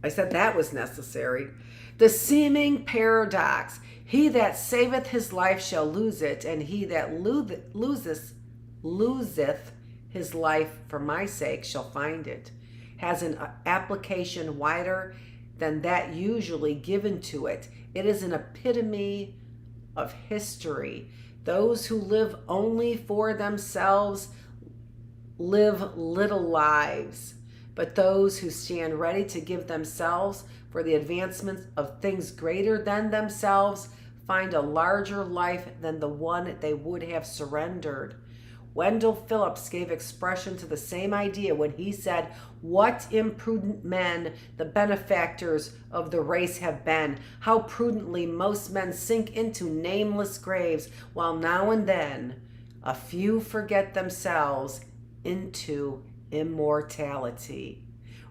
I said that was necessary. The seeming paradox. He that saveth his life shall lose it, and he that loseth his life for my sake shall find it, has an application wider than that usually given to it. It is an epitome of history. Those who live only for themselves live little lives, but those who stand ready to give themselves for the advancement of things greater than themselves find a larger life than the one they would have surrendered. Wendell Phillips gave expression to the same idea when he said, "What imprudent men the benefactors of the race have been! How prudently most men sink into nameless graves, while now and then a few forget themselves into immortality."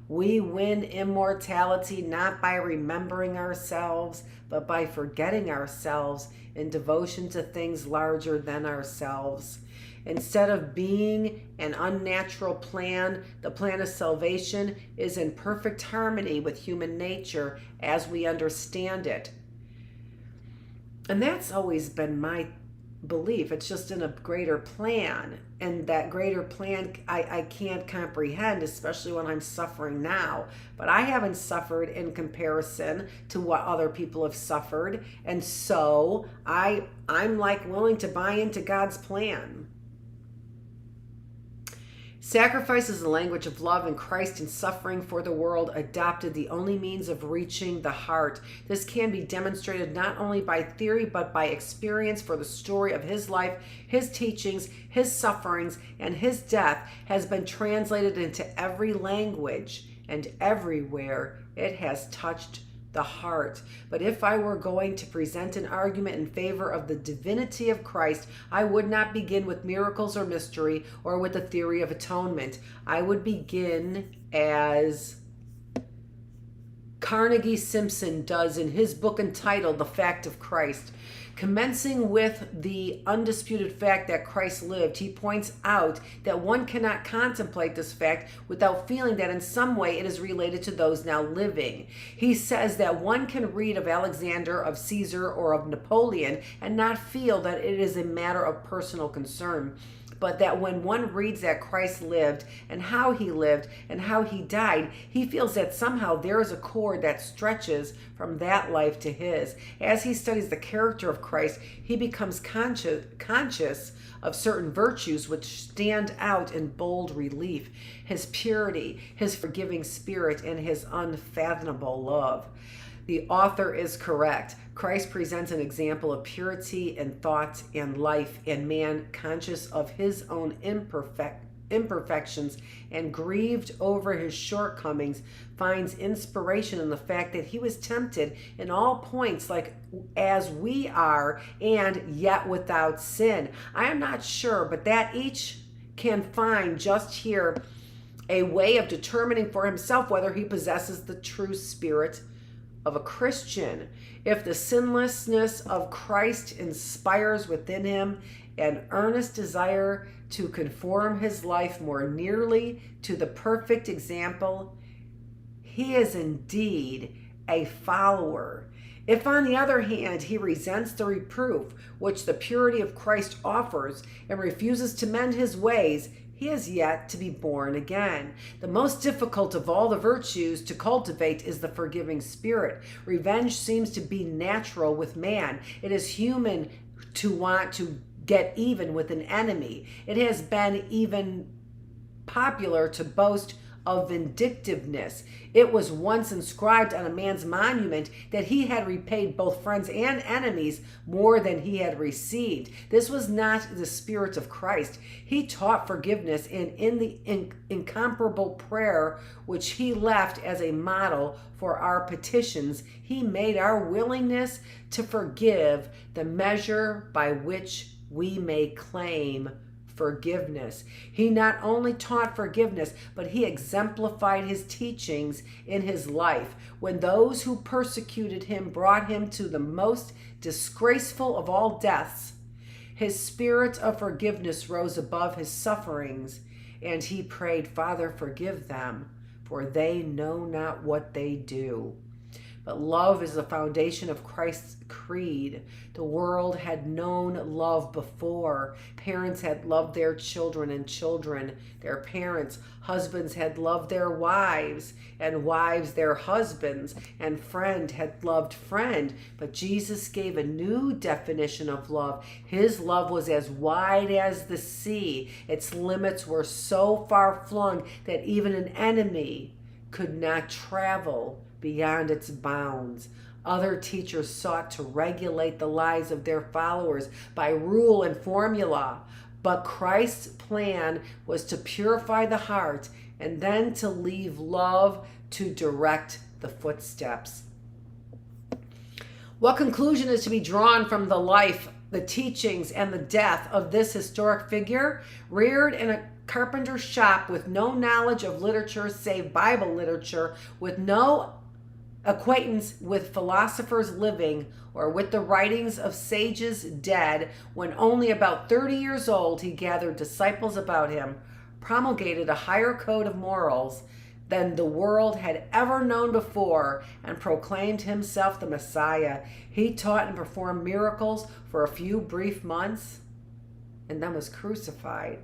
We win immortality not by remembering ourselves, but by forgetting ourselves in devotion to things larger than ourselves. Instead of being an unnatural plan, the plan of salvation is in perfect harmony with human nature as we understand it. And that's always been my belief. It's just in a greater plan, and that greater plan I can't comprehend, especially when I'm suffering now. But I haven't suffered in comparison to what other people have suffered, and so I'm like willing to buy into God's plan. Sacrifice is the language of love, and Christ, in suffering for the world, adopted the only means of reaching the heart. This can be demonstrated not only by theory but by experience, for the story of his life, his teachings, his sufferings, and his death has been translated into every language, and everywhere it has touched the heart. But if I were going to present an argument in favor of the divinity of Christ, I would not begin with miracles or mystery or with the theory of atonement. I would begin as Carnegie Simpson does in his book entitled The Fact of Christ. Commencing with the undisputed fact that Christ lived, he points out that one cannot contemplate this fact without feeling that in some way it is related to those now living. He says that one can read of Alexander, of Caesar, or of Napoleon and not feel that it is a matter of personal concern, but that when one reads that Christ lived and how he died, he feels that somehow there is a cord that stretches from that life to his. As he studies the character of Christ, he becomes conscious of certain virtues which stand out in bold relief: his purity, his forgiving spirit, and his unfathomable love. The author is correct. Christ presents an example of purity in thought and life, and man, conscious of his own imperfections and grieved over his shortcomings, finds inspiration in the fact that he was tempted in all points like as we are, and yet without sin. I am not sure, but that each can find just here a way of determining for himself whether he possesses the true spirit of a Christian. If the sinlessness of Christ inspires within him an earnest desire to conform his life more nearly to the perfect example, he is indeed a follower. If, on the other hand, he resents the reproof which the purity of Christ offers and refuses to mend his ways, he has yet to be born again. The most difficult of all the virtues to cultivate is the forgiving spirit. Revenge seems to be natural with man. It is human to want to get even with an enemy. It has been even popular to boast of vindictiveness. It was once inscribed on a man's monument that he had repaid both friends and enemies more than he had received. This was not the spirit of Christ. He taught forgiveness, and in the incomparable prayer which he left as a model for our petitions, he made our willingness to forgive the measure by which we may claim forgiveness. He not only taught forgiveness, but he exemplified his teachings in his life. When those who persecuted him brought him to the most disgraceful of all deaths, his spirit of forgiveness rose above his sufferings, and he prayed, "Father, forgive them, for they know not what they do." But love is the foundation of Christ's creed. The world had known love before. Parents had loved their children, and children their parents. Husbands had loved their wives, and wives their husbands, and friend had loved friend. But Jesus gave a new definition of love. His love was as wide as the sea. Its limits were so far flung that even an enemy could not travel beyond its bounds. Other teachers sought to regulate the lives of their followers by rule and formula, but Christ's plan was to purify the heart and then to leave love to direct the footsteps. What conclusion is to be drawn from the life, the teachings, and the death of this historic figure? Reared in a carpenter's shop with no knowledge of literature save Bible literature, with no acquaintance with philosophers living or with the writings of sages dead, when only about 30 years old, he gathered disciples about him, promulgated a higher code of morals than the world had ever known before, and proclaimed himself the Messiah. He taught and performed miracles for a few brief months and then was crucified.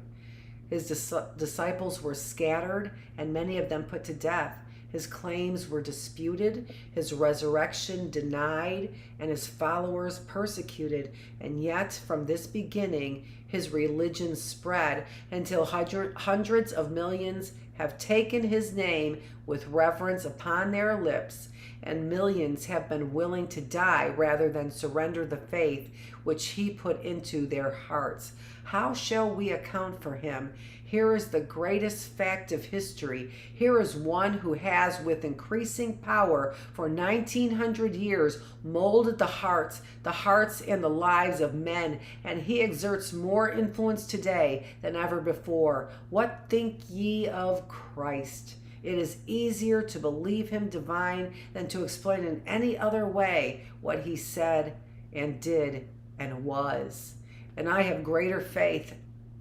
His disciples were scattered and many of them put to death. His claims were disputed, his resurrection denied, and his followers persecuted. And yet, from this beginning, his religion spread until hundreds of millions have taken his name with reverence upon their lips, and millions have been willing to die rather than surrender the faith which he put into their hearts. How shall we account for him? Here is the greatest fact of history. Here is one who has, with increasing power for 1900 years, molded the hearts and the lives of men, and he exerts more influence today than ever before. What think ye of Christ? It is easier to believe him divine than to explain in any other way what he said and did and was. And I have greater faith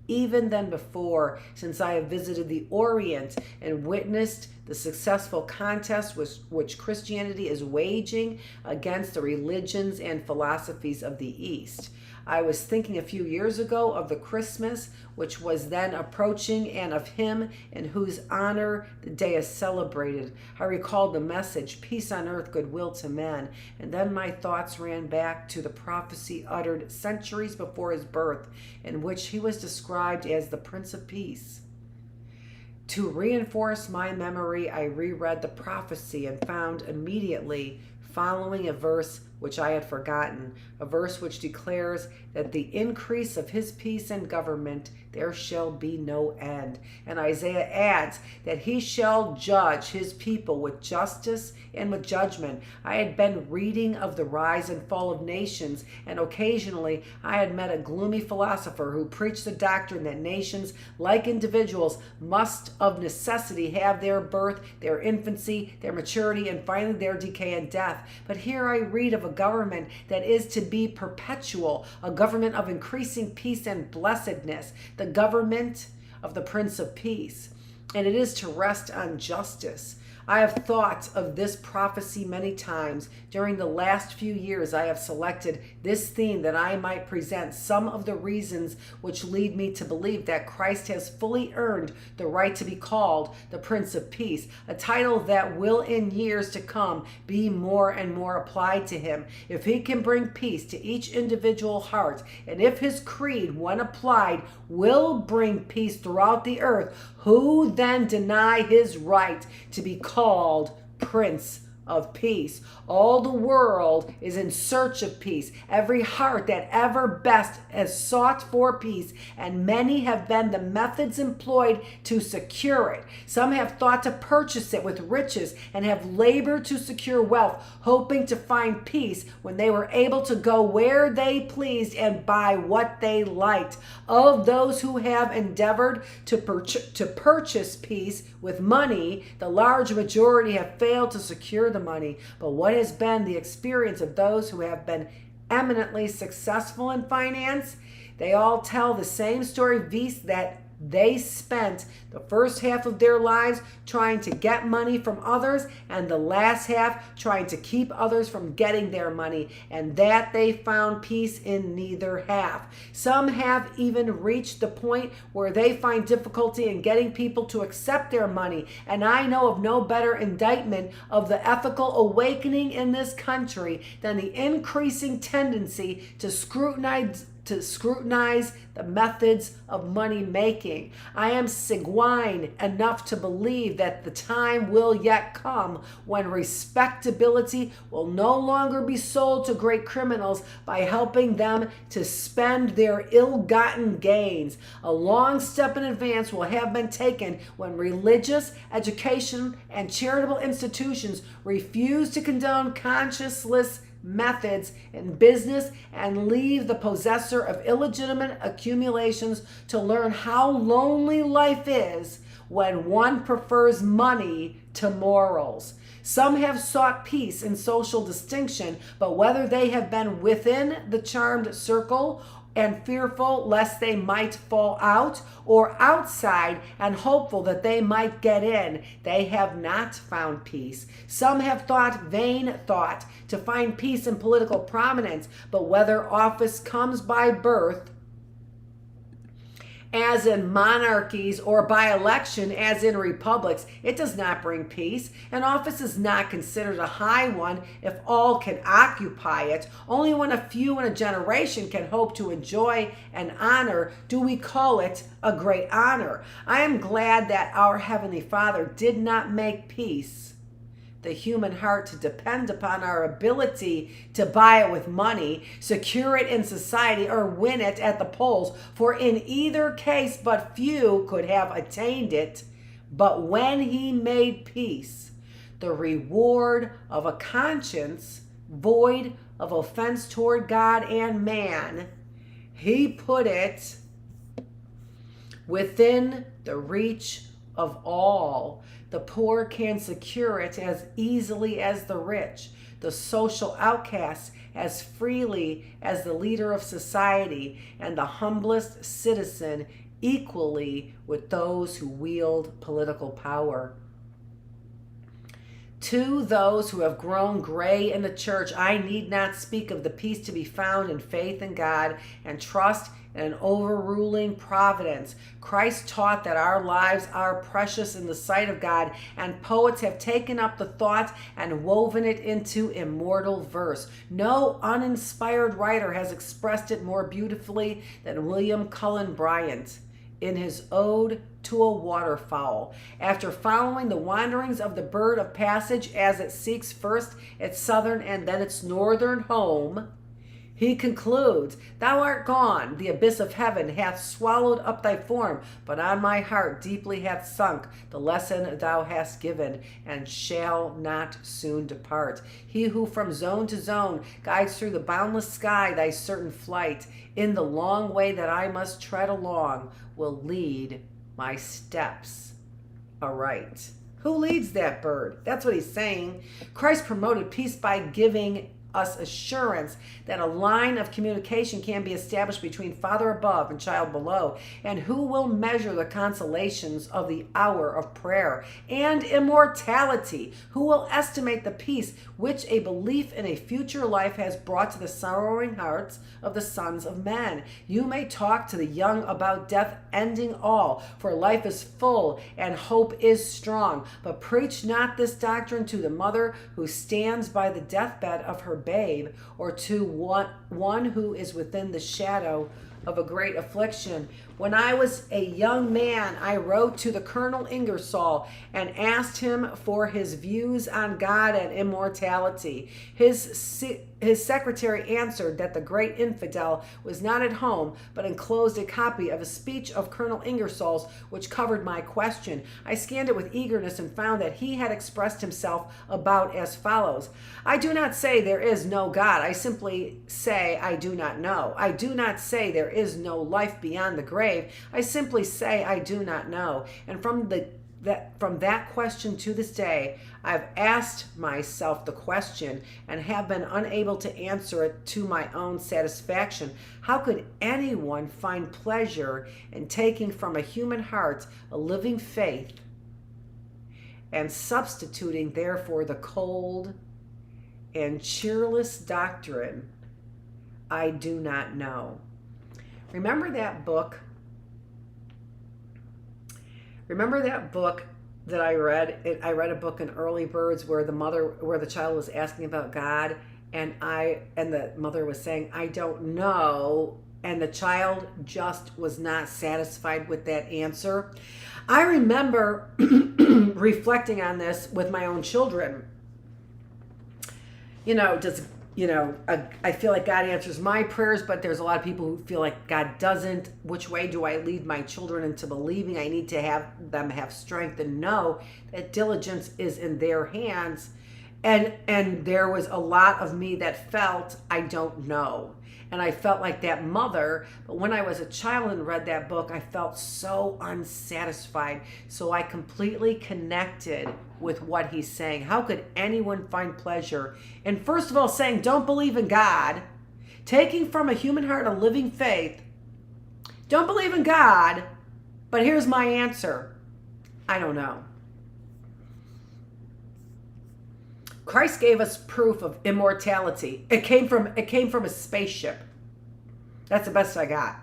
even than before, since I have visited the Orient and witnessed the successful contest which Christianity is waging against the religions and philosophies of the East. I was thinking a few years ago of the Christmas which was then approaching, and of him in whose honor the day is celebrated. I recalled the message, peace on earth, goodwill to men, and then my thoughts ran back to the prophecy uttered centuries before his birth, in which he was described as the Prince of Peace. To reinforce my memory, I reread the prophecy and found immediately following a verse which I had forgotten, a verse which declares that the increase of his peace and government there shall be no end. And Isaiah adds that he shall judge his people with justice and with judgment. I had been reading of the rise and fall of nations, and occasionally I had met a gloomy philosopher who preached the doctrine that nations, like individuals, must of necessity have their birth, their infancy, their maturity, and finally their decay and death. But here I read of a government that is to be perpetual, a government of increasing peace and blessedness, the government of the Prince of Peace. And it is to rest on justice. I have thought of this prophecy many times. During the last few years, I have selected this theme that I might present some of the reasons which lead me to believe that Christ has fully earned the right to be called the Prince of Peace, a title that will in years to come be more and more applied to him. If he can bring peace to each individual heart, and if his creed, when applied, will bring peace throughout the earth, who then deny his right to be called Prince of Peace? All the world is in search of peace. Every heart that ever best has sought for peace, and many have been the methods employed to secure it. Some have thought to purchase it with riches and have labored to secure wealth, hoping to find peace when they were able to go where they pleased and buy what they liked. Of those who have endeavored to purchase peace with money, the large majority have failed to secure the money. But what has been the experience of those who have been eminently successful in finance? They all tell the same story, viz. That they spent the first half of their lives trying to get money from others, and the last half trying to keep others from getting their money, and that they found peace in neither half. Some have even reached the point where they find difficulty in getting people to accept their money, and I know of no better indictment of the ethical awakening in this country than the increasing tendency to scrutinize the methods of money making. I am sanguine enough to believe that the time will yet come when respectability will no longer be sold to great criminals by helping them to spend their ill-gotten gains. A long step in advance will have been taken when religious, education, and charitable institutions refuse to condone conscienceless methods in business and leave the possessor of illegitimate accumulations to learn how lonely life is when one prefers money to morals. Some have sought peace in social distinction, but whether they have been within the charmed circle and fearful lest they might fall out, or outside and hopeful that they might get in, they have not found peace. Some have thought vain thought to find peace in political prominence, but whether office comes by birth, as in monarchies, or by election, as in republics, it does not bring peace. An office is not considered a high one if all can occupy it. Only when a few in a generation can hope to enjoy an honor do we call it a great honor. I am glad that our Heavenly Father did not make peace, the human heart, to depend upon our ability to buy it with money, secure it in society, or win it at the polls, for in either case but few could have attained it. But when he made peace, the reward of a conscience void of offense toward God and man, he put it within the reach of all. The poor can secure it as easily as the rich, the social outcast as freely as the leader of society, and the humblest citizen equally with those who wield political power. To those who have grown gray in the church, I need not speak of the peace to be found in faith in God and trust in an overruling providence. Christ taught that our lives are precious in the sight of God, and poets have taken up the thought and woven it into immortal verse. No uninspired writer has expressed it more beautifully than William Cullen Bryant in his Ode to a Waterfowl. After following the wanderings of the bird of passage as it seeks first its southern and then its northern home, he concludes, "Thou art gone, the abyss of heaven hath swallowed up thy form, but on my heart deeply hath sunk the lesson thou hast given, and shall not soon depart. He who from zone to zone guides through the boundless sky thy certain flight, in the long way that I must tread along, will lead my steps aright." Who leads that bird? That's what he's saying. Christ promoted peace by giving us assurance that a line of communication can be established between Father above and child below. And who will measure the consolations of the hour of prayer and immortality? Who will estimate the peace which a belief in a future life has brought to the sorrowing hearts of the sons of men? You may talk to the young about death ending all, for life is full and hope is strong. But preach not this doctrine to the mother who stands by the deathbed of her babe, or to one who is within the shadow of a great affliction. When I was a young man, I wrote to the Colonel Ingersoll and asked him for his views on God and immortality. His secretary answered that the great infidel was not at home, but enclosed a copy of a speech of Colonel Ingersoll's which covered my question. I scanned it with eagerness and found that he had expressed himself about as follows: I do not say there is no God. I simply say I do not know. I do not say there is no life beyond the grave. I simply say I do not know. And from that question to this day, I've asked myself the question and have been unable to answer it to my own satisfaction. How could anyone find pleasure in taking from a human heart a living faith and substituting therefore the cold and cheerless doctrine, I do not know? Remember that book? Remember that book that I read? I read a book in Early Birds where the child was asking about God, and the mother was saying, I don't know, and the child just was not satisfied with that answer. I remember reflecting on this with my own children. I feel like God answers my prayers, but there's a lot of people who feel like God doesn't. Which way do I lead my children into believing? I need to have them have strength and know that diligence is in their hands. And there was a lot of me that felt I don't know. And I felt like that mother, but when I was a child and read that book, I felt so unsatisfied. So I completely connected with what he's saying. How could anyone find pleasure in, first of all, saying, don't believe in God, taking from a human heart a living faith, don't believe in God, but here's my answer: I don't know. Christ gave us proof of immortality. It came from a spaceship. That's the best I got.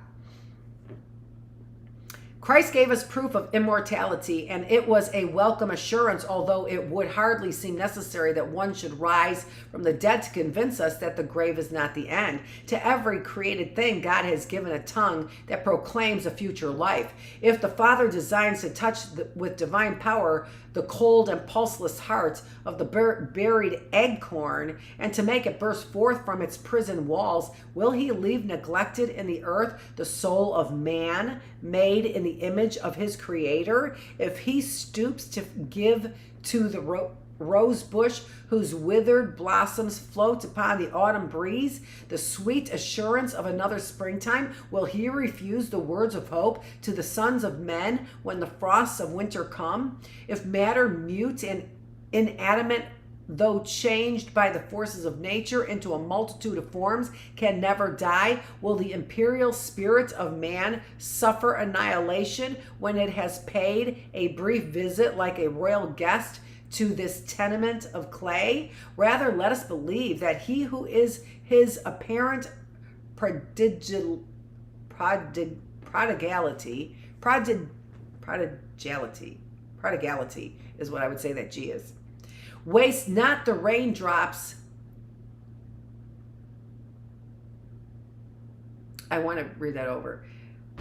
Christ gave us proof of immortality, and it was a welcome assurance, although it would hardly seem necessary that one should rise from the dead to convince us that the grave is not the end. To every created thing, God has given a tongue that proclaims a future life. If the Father designs to touch with divine power the cold and pulseless heart of the buried acorn, and to make it burst forth from its prison walls, will he leave neglected in the earth the soul of man, made in the image of his Creator? If he stoops to give to the rose bush whose withered blossoms float upon the autumn breeze the sweet assurance of another springtime, will he refuse the words of hope to the sons of men when the frosts of winter come? If matter mute and inanimate, though changed by the forces of nature into a multitude of forms, can never die, will the imperial spirit of man suffer annihilation when it has paid a brief visit like a royal guest to this tenement of clay? Rather, let us believe that he who is his apparent prodigality is what I would say that G is. Waste not the raindrops. I want to read that over.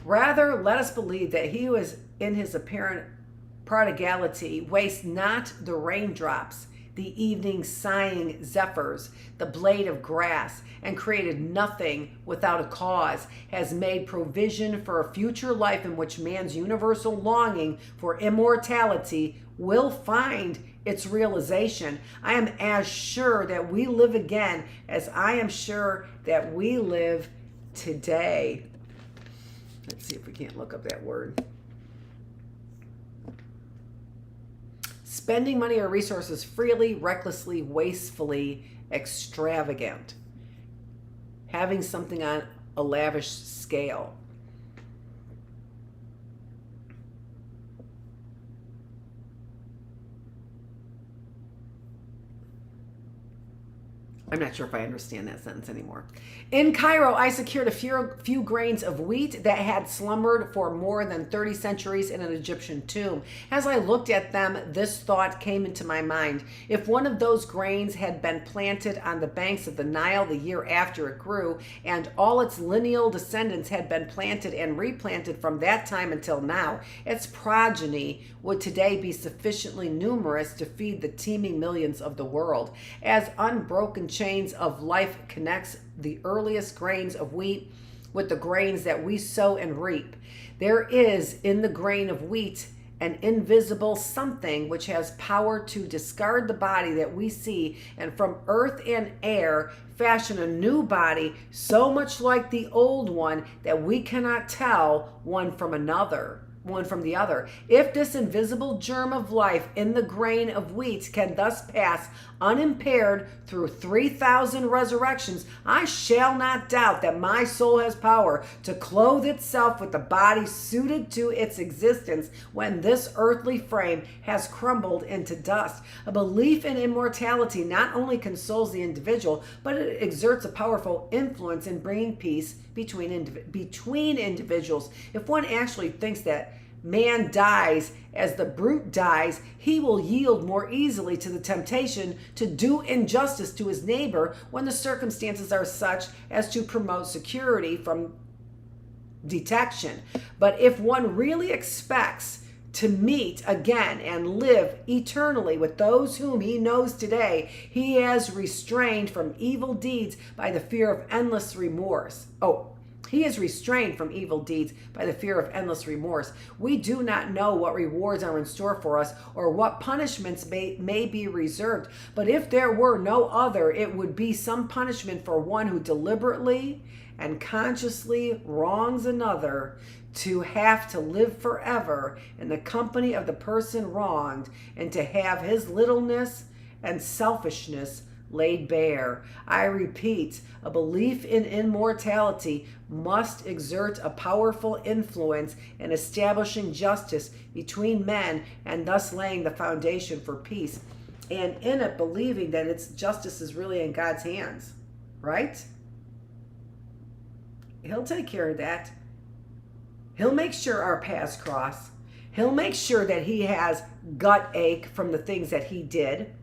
Rather, let us believe that he who is in his apparent prodigality waste not the raindrops, the evening sighing zephyrs, the blade of grass, and created nothing without a cause, has made provision for a future life in which man's universal longing for immortality will find its realization. I am as sure that we live again as I am sure that we live today. Let's see if we can't look up that word. Spending money or resources freely, recklessly, wastefully extravagant, having something on a lavish scale. I'm not sure if I understand that sentence anymore. In Cairo, I secured a few grains of wheat that had slumbered for more than 30 centuries in an Egyptian tomb. As I looked at them, this thought came into my mind. If one of those grains had been planted on the banks of the Nile the year after it grew, and all its lineal descendants had been planted and replanted from that time until now, its progeny would today be sufficiently numerous to feed the teeming millions of the world. As unbroken chains of life connects the earliest grains of wheat with the grains that we sow and reap, there is in the grain of wheat an invisible something which has power to discard the body that we see, and from earth and air fashion a new body so much like the old one that we cannot tell one from the other. If this invisible germ of life in the grain of wheat can thus pass unimpaired through 3,000 resurrections, I shall not doubt that my soul has power to clothe itself with the body suited to its existence when this earthly frame has crumbled into dust. A belief in immortality not only consoles the individual, but it exerts a powerful influence in bringing peace between individuals. If one actually thinks that man dies as the brute dies, he will yield more easily to the temptation to do injustice to his neighbor when the circumstances are such as to promote security from detection. But if one really expects to meet again and live eternally with those whom he knows today, he has restrained from evil deeds by the fear of endless remorse. He is restrained from evil deeds by the fear of endless remorse. We do not know what rewards are in store for us or what punishments may be reserved. But if there were no other, it would be some punishment for one who deliberately and consciously wrongs another, to have to live forever in the company of the person wronged, and to have his littleness and selfishness laid bare. I repeat, a belief in immortality must exert a powerful influence in establishing justice between men and thus laying the foundation for peace. And in it, believing that its justice is really in God's hands, right? He'll take care of that. He'll make sure our paths cross. He'll make sure that he has gut ache from the things that he did.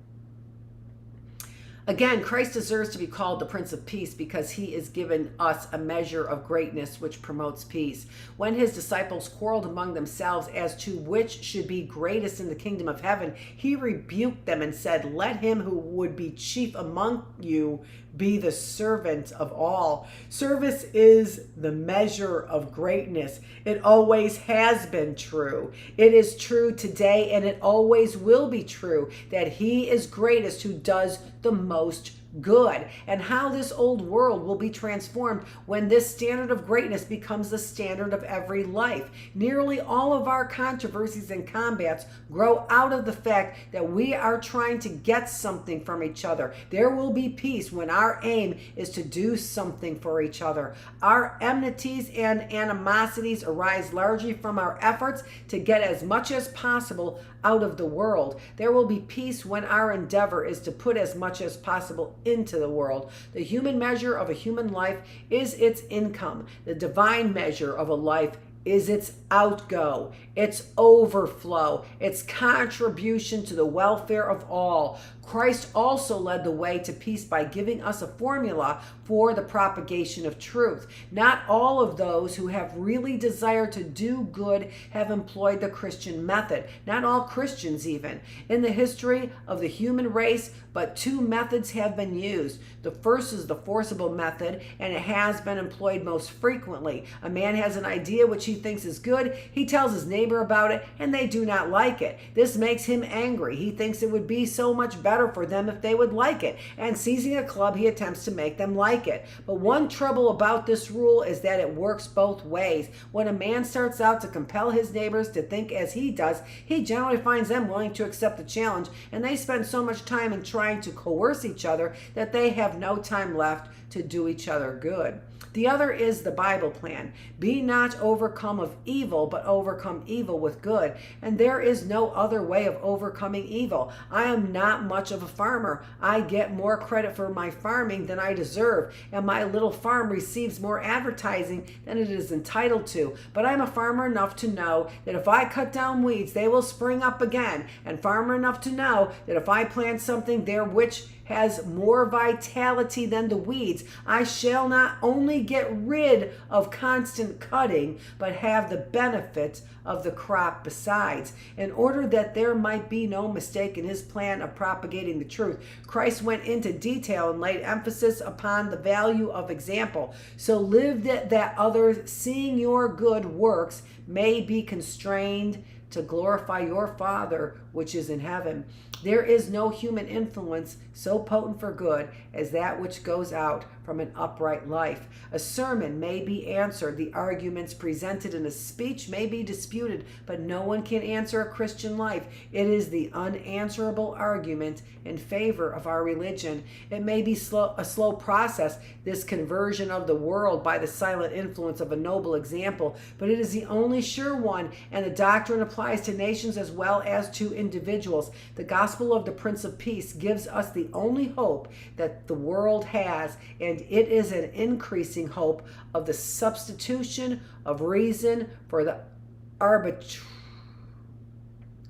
Again, Christ deserves to be called the Prince of Peace because he has given us a measure of greatness which promotes peace. When his disciples quarreled among themselves as to which should be greatest in the kingdom of heaven, he rebuked them and said, "Let him who would be chief among you be the servant of all." Service is the measure of greatness. It always has been true. It is true today, and it always will be true that he is greatest who does the most good. And how this old world will be transformed when this standard of greatness becomes the standard of every life. Nearly all of our controversies and combats grow out of the fact that we are trying to get something from each other. There will be peace when our aim is to do something for each other. Our enmities and animosities arise largely from our efforts to get as much as possible out of the world. There will be peace when our endeavor is to put as much as possible into the world. The human measure of a human life is its income. The divine measure of a life is its outgo, its overflow, its contribution to the welfare of all. Christ also led the way to peace by giving us a formula for the propagation of truth. Not all of those who have really desired to do good have employed the Christian method. Not all Christians even. In the history of the human race, but two methods have been used. The first is the forcible method, and it has been employed most frequently. A man has an idea which he thinks is good. He tells his neighbor about it, and they do not like it. This makes him angry. He thinks it would be so much better better for them if they would like it. And seizing a club, he attempts to make them like it. But one trouble about this rule is that it works both ways. When a man starts out to compel his neighbors to think as he does, he generally finds them willing to accept the challenge, and they spend so much time in trying to coerce each other that they have no time left to do each other good. The other is the Bible plan. Be not overcome of evil, but overcome evil with good. And there is no other way of overcoming evil. I am not much of a farmer. I get more credit for my farming than I deserve, and my little farm receives more advertising than it is entitled to. But I'm a farmer enough to know that if I cut down weeds, they will spring up again, and farmer enough to know that if I plant something there which has more vitality than the weeds, I shall not only get rid of constant cutting, but have the benefit of the crop besides. In order that there might be no mistake in his plan of propagating the truth, Christ went into detail and laid emphasis upon the value of example. So live that others, seeing your good works, may be constrained to glorify your Father which is in heaven. There is no human influence so potent for good as that which goes out from an upright life. A sermon may be answered, the arguments presented in a speech may be disputed, but no one can answer a Christian life. It is the unanswerable argument in favor of our religion. It may be a slow process, this conversion of the world by the silent influence of a noble example, but it is the only sure one, and the doctrine applies to nations as well as to individuals. The gospel of the Prince of Peace gives us the only hope that the world has, and it is an increasing hope of the substitution of reason for the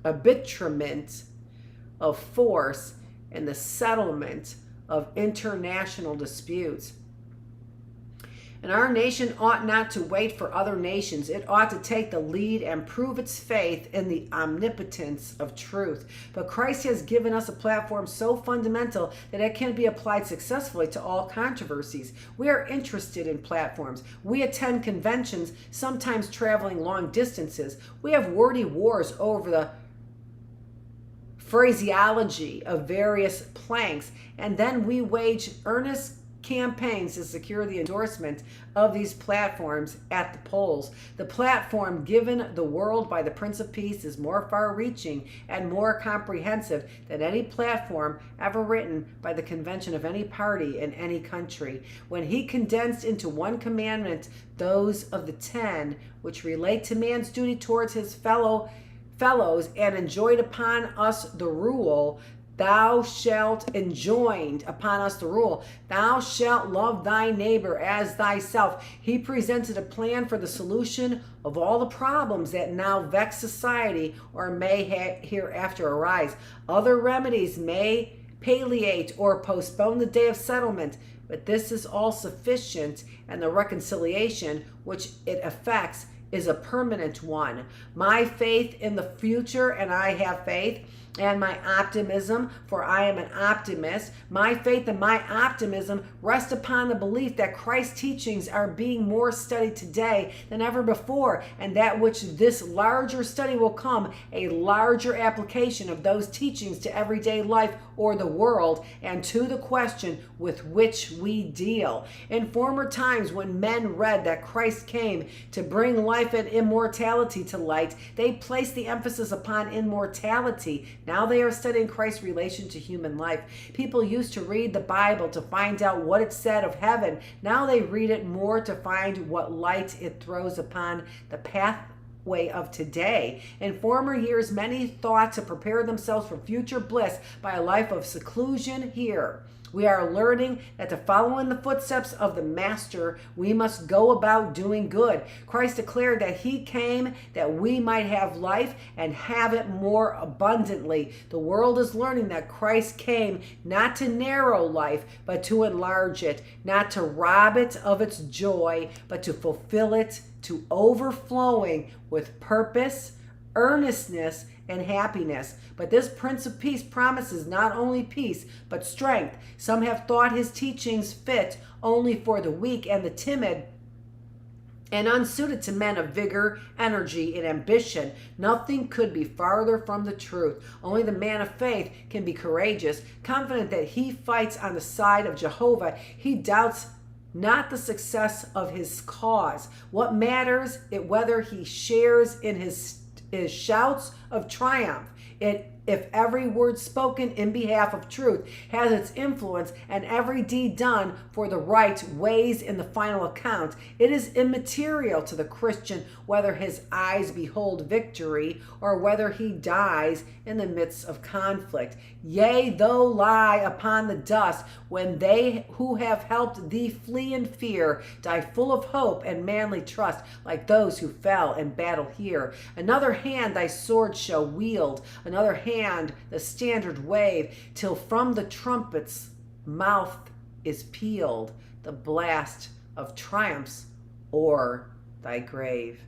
arbitrament of force and the settlement of international disputes. And our nation ought not to wait for other nations. It ought to take the lead and prove its faith in the omnipotence of truth. But Christ has given us a platform so fundamental that it can be applied successfully to all controversies. We are interested in platforms. We attend conventions, sometimes traveling long distances. We have wordy wars over the phraseology of various planks, and then we wage earnest campaigns to secure the endorsement of these platforms at the polls. The platform given the world by the Prince of Peace is more far-reaching and more comprehensive than any platform ever written by the convention of any party in any country. When he condensed into one commandment those of the 10 which relate to man's duty towards his fellows and enjoined upon us the rule, thou shalt love thy neighbor as thyself. He presented a plan for the solution of all the problems that now vex society or may hereafter arise. Other remedies may palliate or postpone the day of settlement, but this is all sufficient, and the reconciliation which it effects is a permanent one. My faith in the future, and I have faith, and my optimism, for I am an optimist. My faith and my optimism rest upon the belief that Christ's teachings are being more studied today than ever before, and that which this larger study will come, a larger application of those teachings to everyday life or the world, and to the question with which we deal. In former times, when men read that Christ came to bring life and immortality to light, they placed the emphasis upon immortality. Now they are studying Christ's relation to human life. People used to read the Bible to find out what it said of heaven. Now they read it more to find what light it throws upon the pathway of today. In former years, many thought to prepare themselves for future bliss by a life of seclusion here. We are learning that to follow in the footsteps of the Master, we must go about doing good. Christ declared that he came that we might have life and have it more abundantly. The world is learning that Christ came not to narrow life, but to enlarge it, not to rob it of its joy, but to fulfill it to overflowing with purpose, earnestness, and happiness. But this Prince of Peace promises not only peace, but strength. Some have thought his teachings fit only for the weak and the timid, and unsuited to men of vigor, energy, and ambition. Nothing could be farther from the truth. Only the man of faith can be courageous, confident that he fights on the side of Jehovah. He doubts not the success of his cause. What matters is whether he shares in his shouts of triumph. If every word spoken in behalf of truth has its influence and every deed done for the right weighs in the final account, it is immaterial to the Christian whether his eyes behold victory or whether he dies in the midst of conflict. Yea, though lie upon the dust, when they who have helped thee flee in fear, die full of hope and manly trust, like those who fell in battle here. Another hand thy sword shall wield, another hand the standard wave, till from the trumpet's mouth is pealed the blast of triumphs o'er thy grave.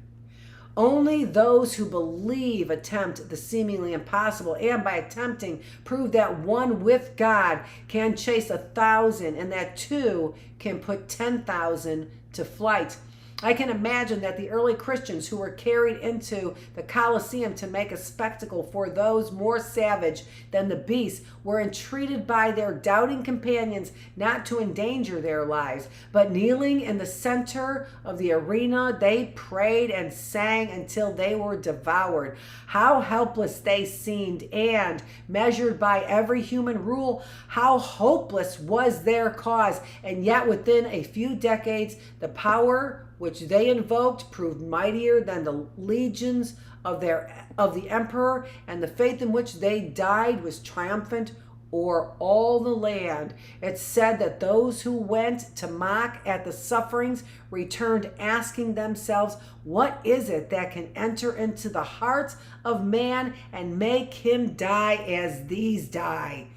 Only those who believe attempt the seemingly impossible, and by attempting prove that one with God can chase 1,000 and that two can put 10,000 to flight. I can imagine that the early Christians who were carried into the Colosseum to make a spectacle for those more savage than the beasts were entreated by their doubting companions not to endanger their lives, but kneeling in the center of the arena, they prayed and sang until they were devoured. How helpless they seemed, and measured by every human rule, how hopeless was their cause. And yet within a few decades, the power which they invoked proved mightier than the legions of the emperor, and the faith in which they died was triumphant o'er all the land. It's said that those who went to mock at the sufferings returned asking themselves, what is it that can enter into the heart of man and make him die as these die?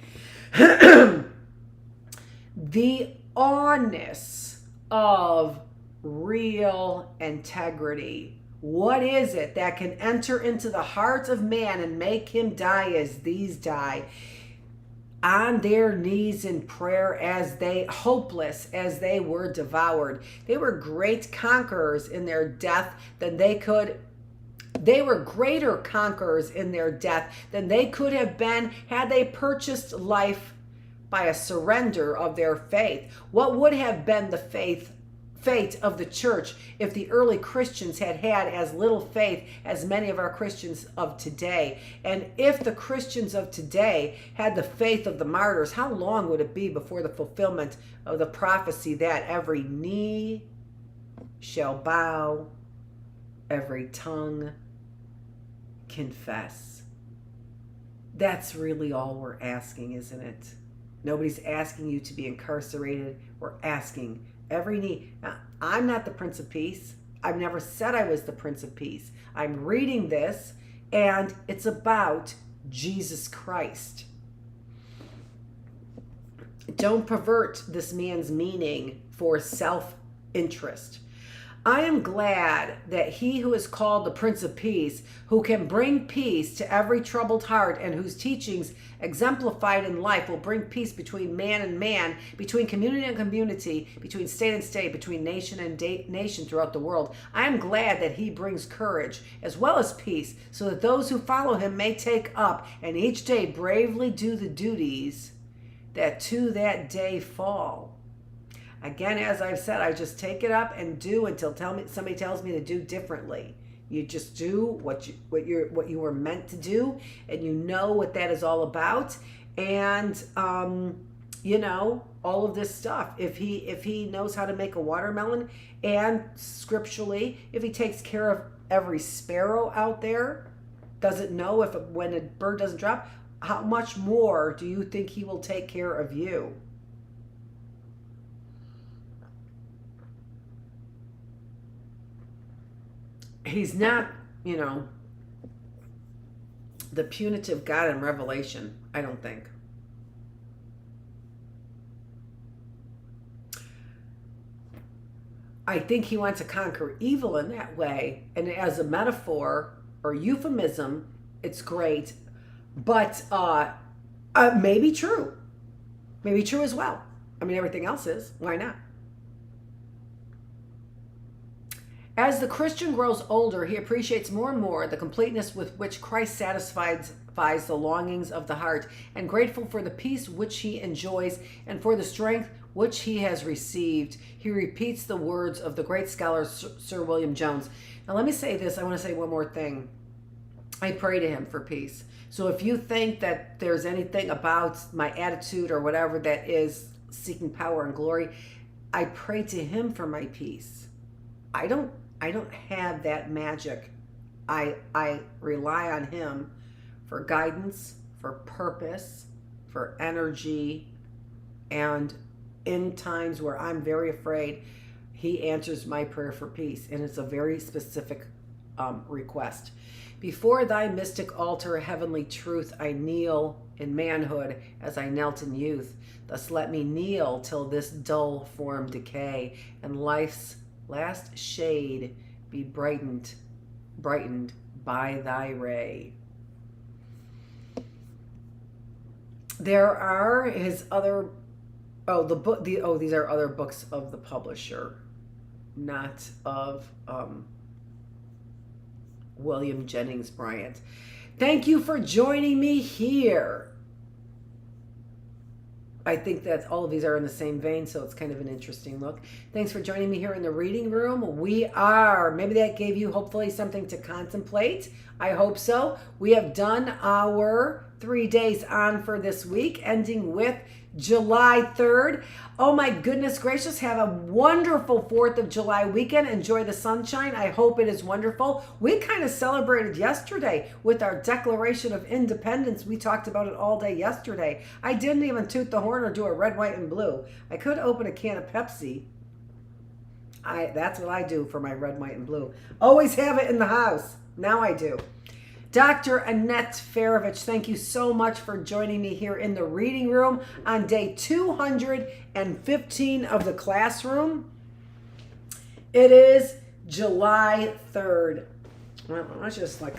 The awness of real integrity. What is it that can enter into the heart of man and make him die as these die? On their knees in prayer, as they hopeless as they were devoured. They were great conquerors in their death than they were greater conquerors in their death than they could have been had they purchased life by a surrender of their faith. What would have been the fate of the church if the early Christians had as little faith as many of our Christians of today? And if the Christians of today had the faith of the martyrs, how long would it be before the fulfillment of the prophecy that every knee shall bow, every tongue confess? That's really all we're asking, isn't it? Nobody's asking you to be incarcerated. We're asking every knee. Now, I'm not the Prince of Peace. I've never said I was the Prince of Peace. I'm reading this, and it's about Jesus Christ. Don't pervert this man's meaning for self-interest. I am glad that he who is called the Prince of Peace, who can bring peace to every troubled heart, and whose teachings exemplified in life will bring peace between man and man, between community and community, between state and state, between nation and nation throughout the world. I am glad that he brings courage as well as peace, so that those who follow him may take up and each day bravely do the duties that to that day fall. Again, as I've said, I just take it up and do until somebody tells me to do differently. You just do what you were meant to do, and you know what that is all about. And all of this stuff. If he knows how to make a watermelon, and scripturally, if he takes care of every sparrow out there, doesn't know when a bird doesn't drop, how much more do you think he will take care of you? He's not, the punitive God in Revelation, I don't think. I think he wants to conquer evil in that way. And as a metaphor or euphemism, it's great. But maybe true. Maybe true as well. I mean, everything else is. Why not? As the Christian grows older, he appreciates more and more the completeness with which Christ satisfies the longings of the heart, and grateful for the peace which he enjoys and for the strength which he has received. He repeats the words of the great scholar Sir William Jones. Now let me say this. I want to say one more thing. I pray to him for peace. So if you think that there's anything about my attitude or whatever that is seeking power and glory, I pray to him for my peace. I don't have that magic. I rely on him for guidance, for purpose, for energy, and in times where I'm very afraid, he answers my prayer for peace, and it's a very specific request. Before thy mystic altar, heavenly truth, I kneel in manhood as I knelt in youth. Thus let me kneel till this dull form decay, and life's last shade be brightened by thy ray. There are his other, these are other books of the publisher, not of William Jennings Bryan. Thank you for joining me here. I think that all of these are in the same vein, so it's kind of an interesting look. Thanks for joining me here in the reading room. Maybe that gave you hopefully something to contemplate. I hope so. We have done our 3 days on for this week, ending with July 3rd. Oh my goodness gracious, have a wonderful 4th of July weekend. Enjoy the sunshine. I hope it is wonderful. We kind of celebrated yesterday with our Declaration of Independence. We talked about it all day yesterday. I didn't even toot the horn or do a red, white, and blue. I could open a can of Pepsi. That's what I do for my red, white, and blue. Always have it in the house. Now I do. Dr. Annette Feravich, thank you so much for joining me here in the reading room on day 215 of the classroom. It is July 3rd. Well, let's just like...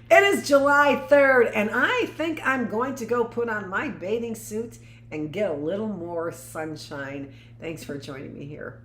It is July 3rd, and I think I'm going to go put on my bathing suit and get a little more sunshine. Thanks for joining me here.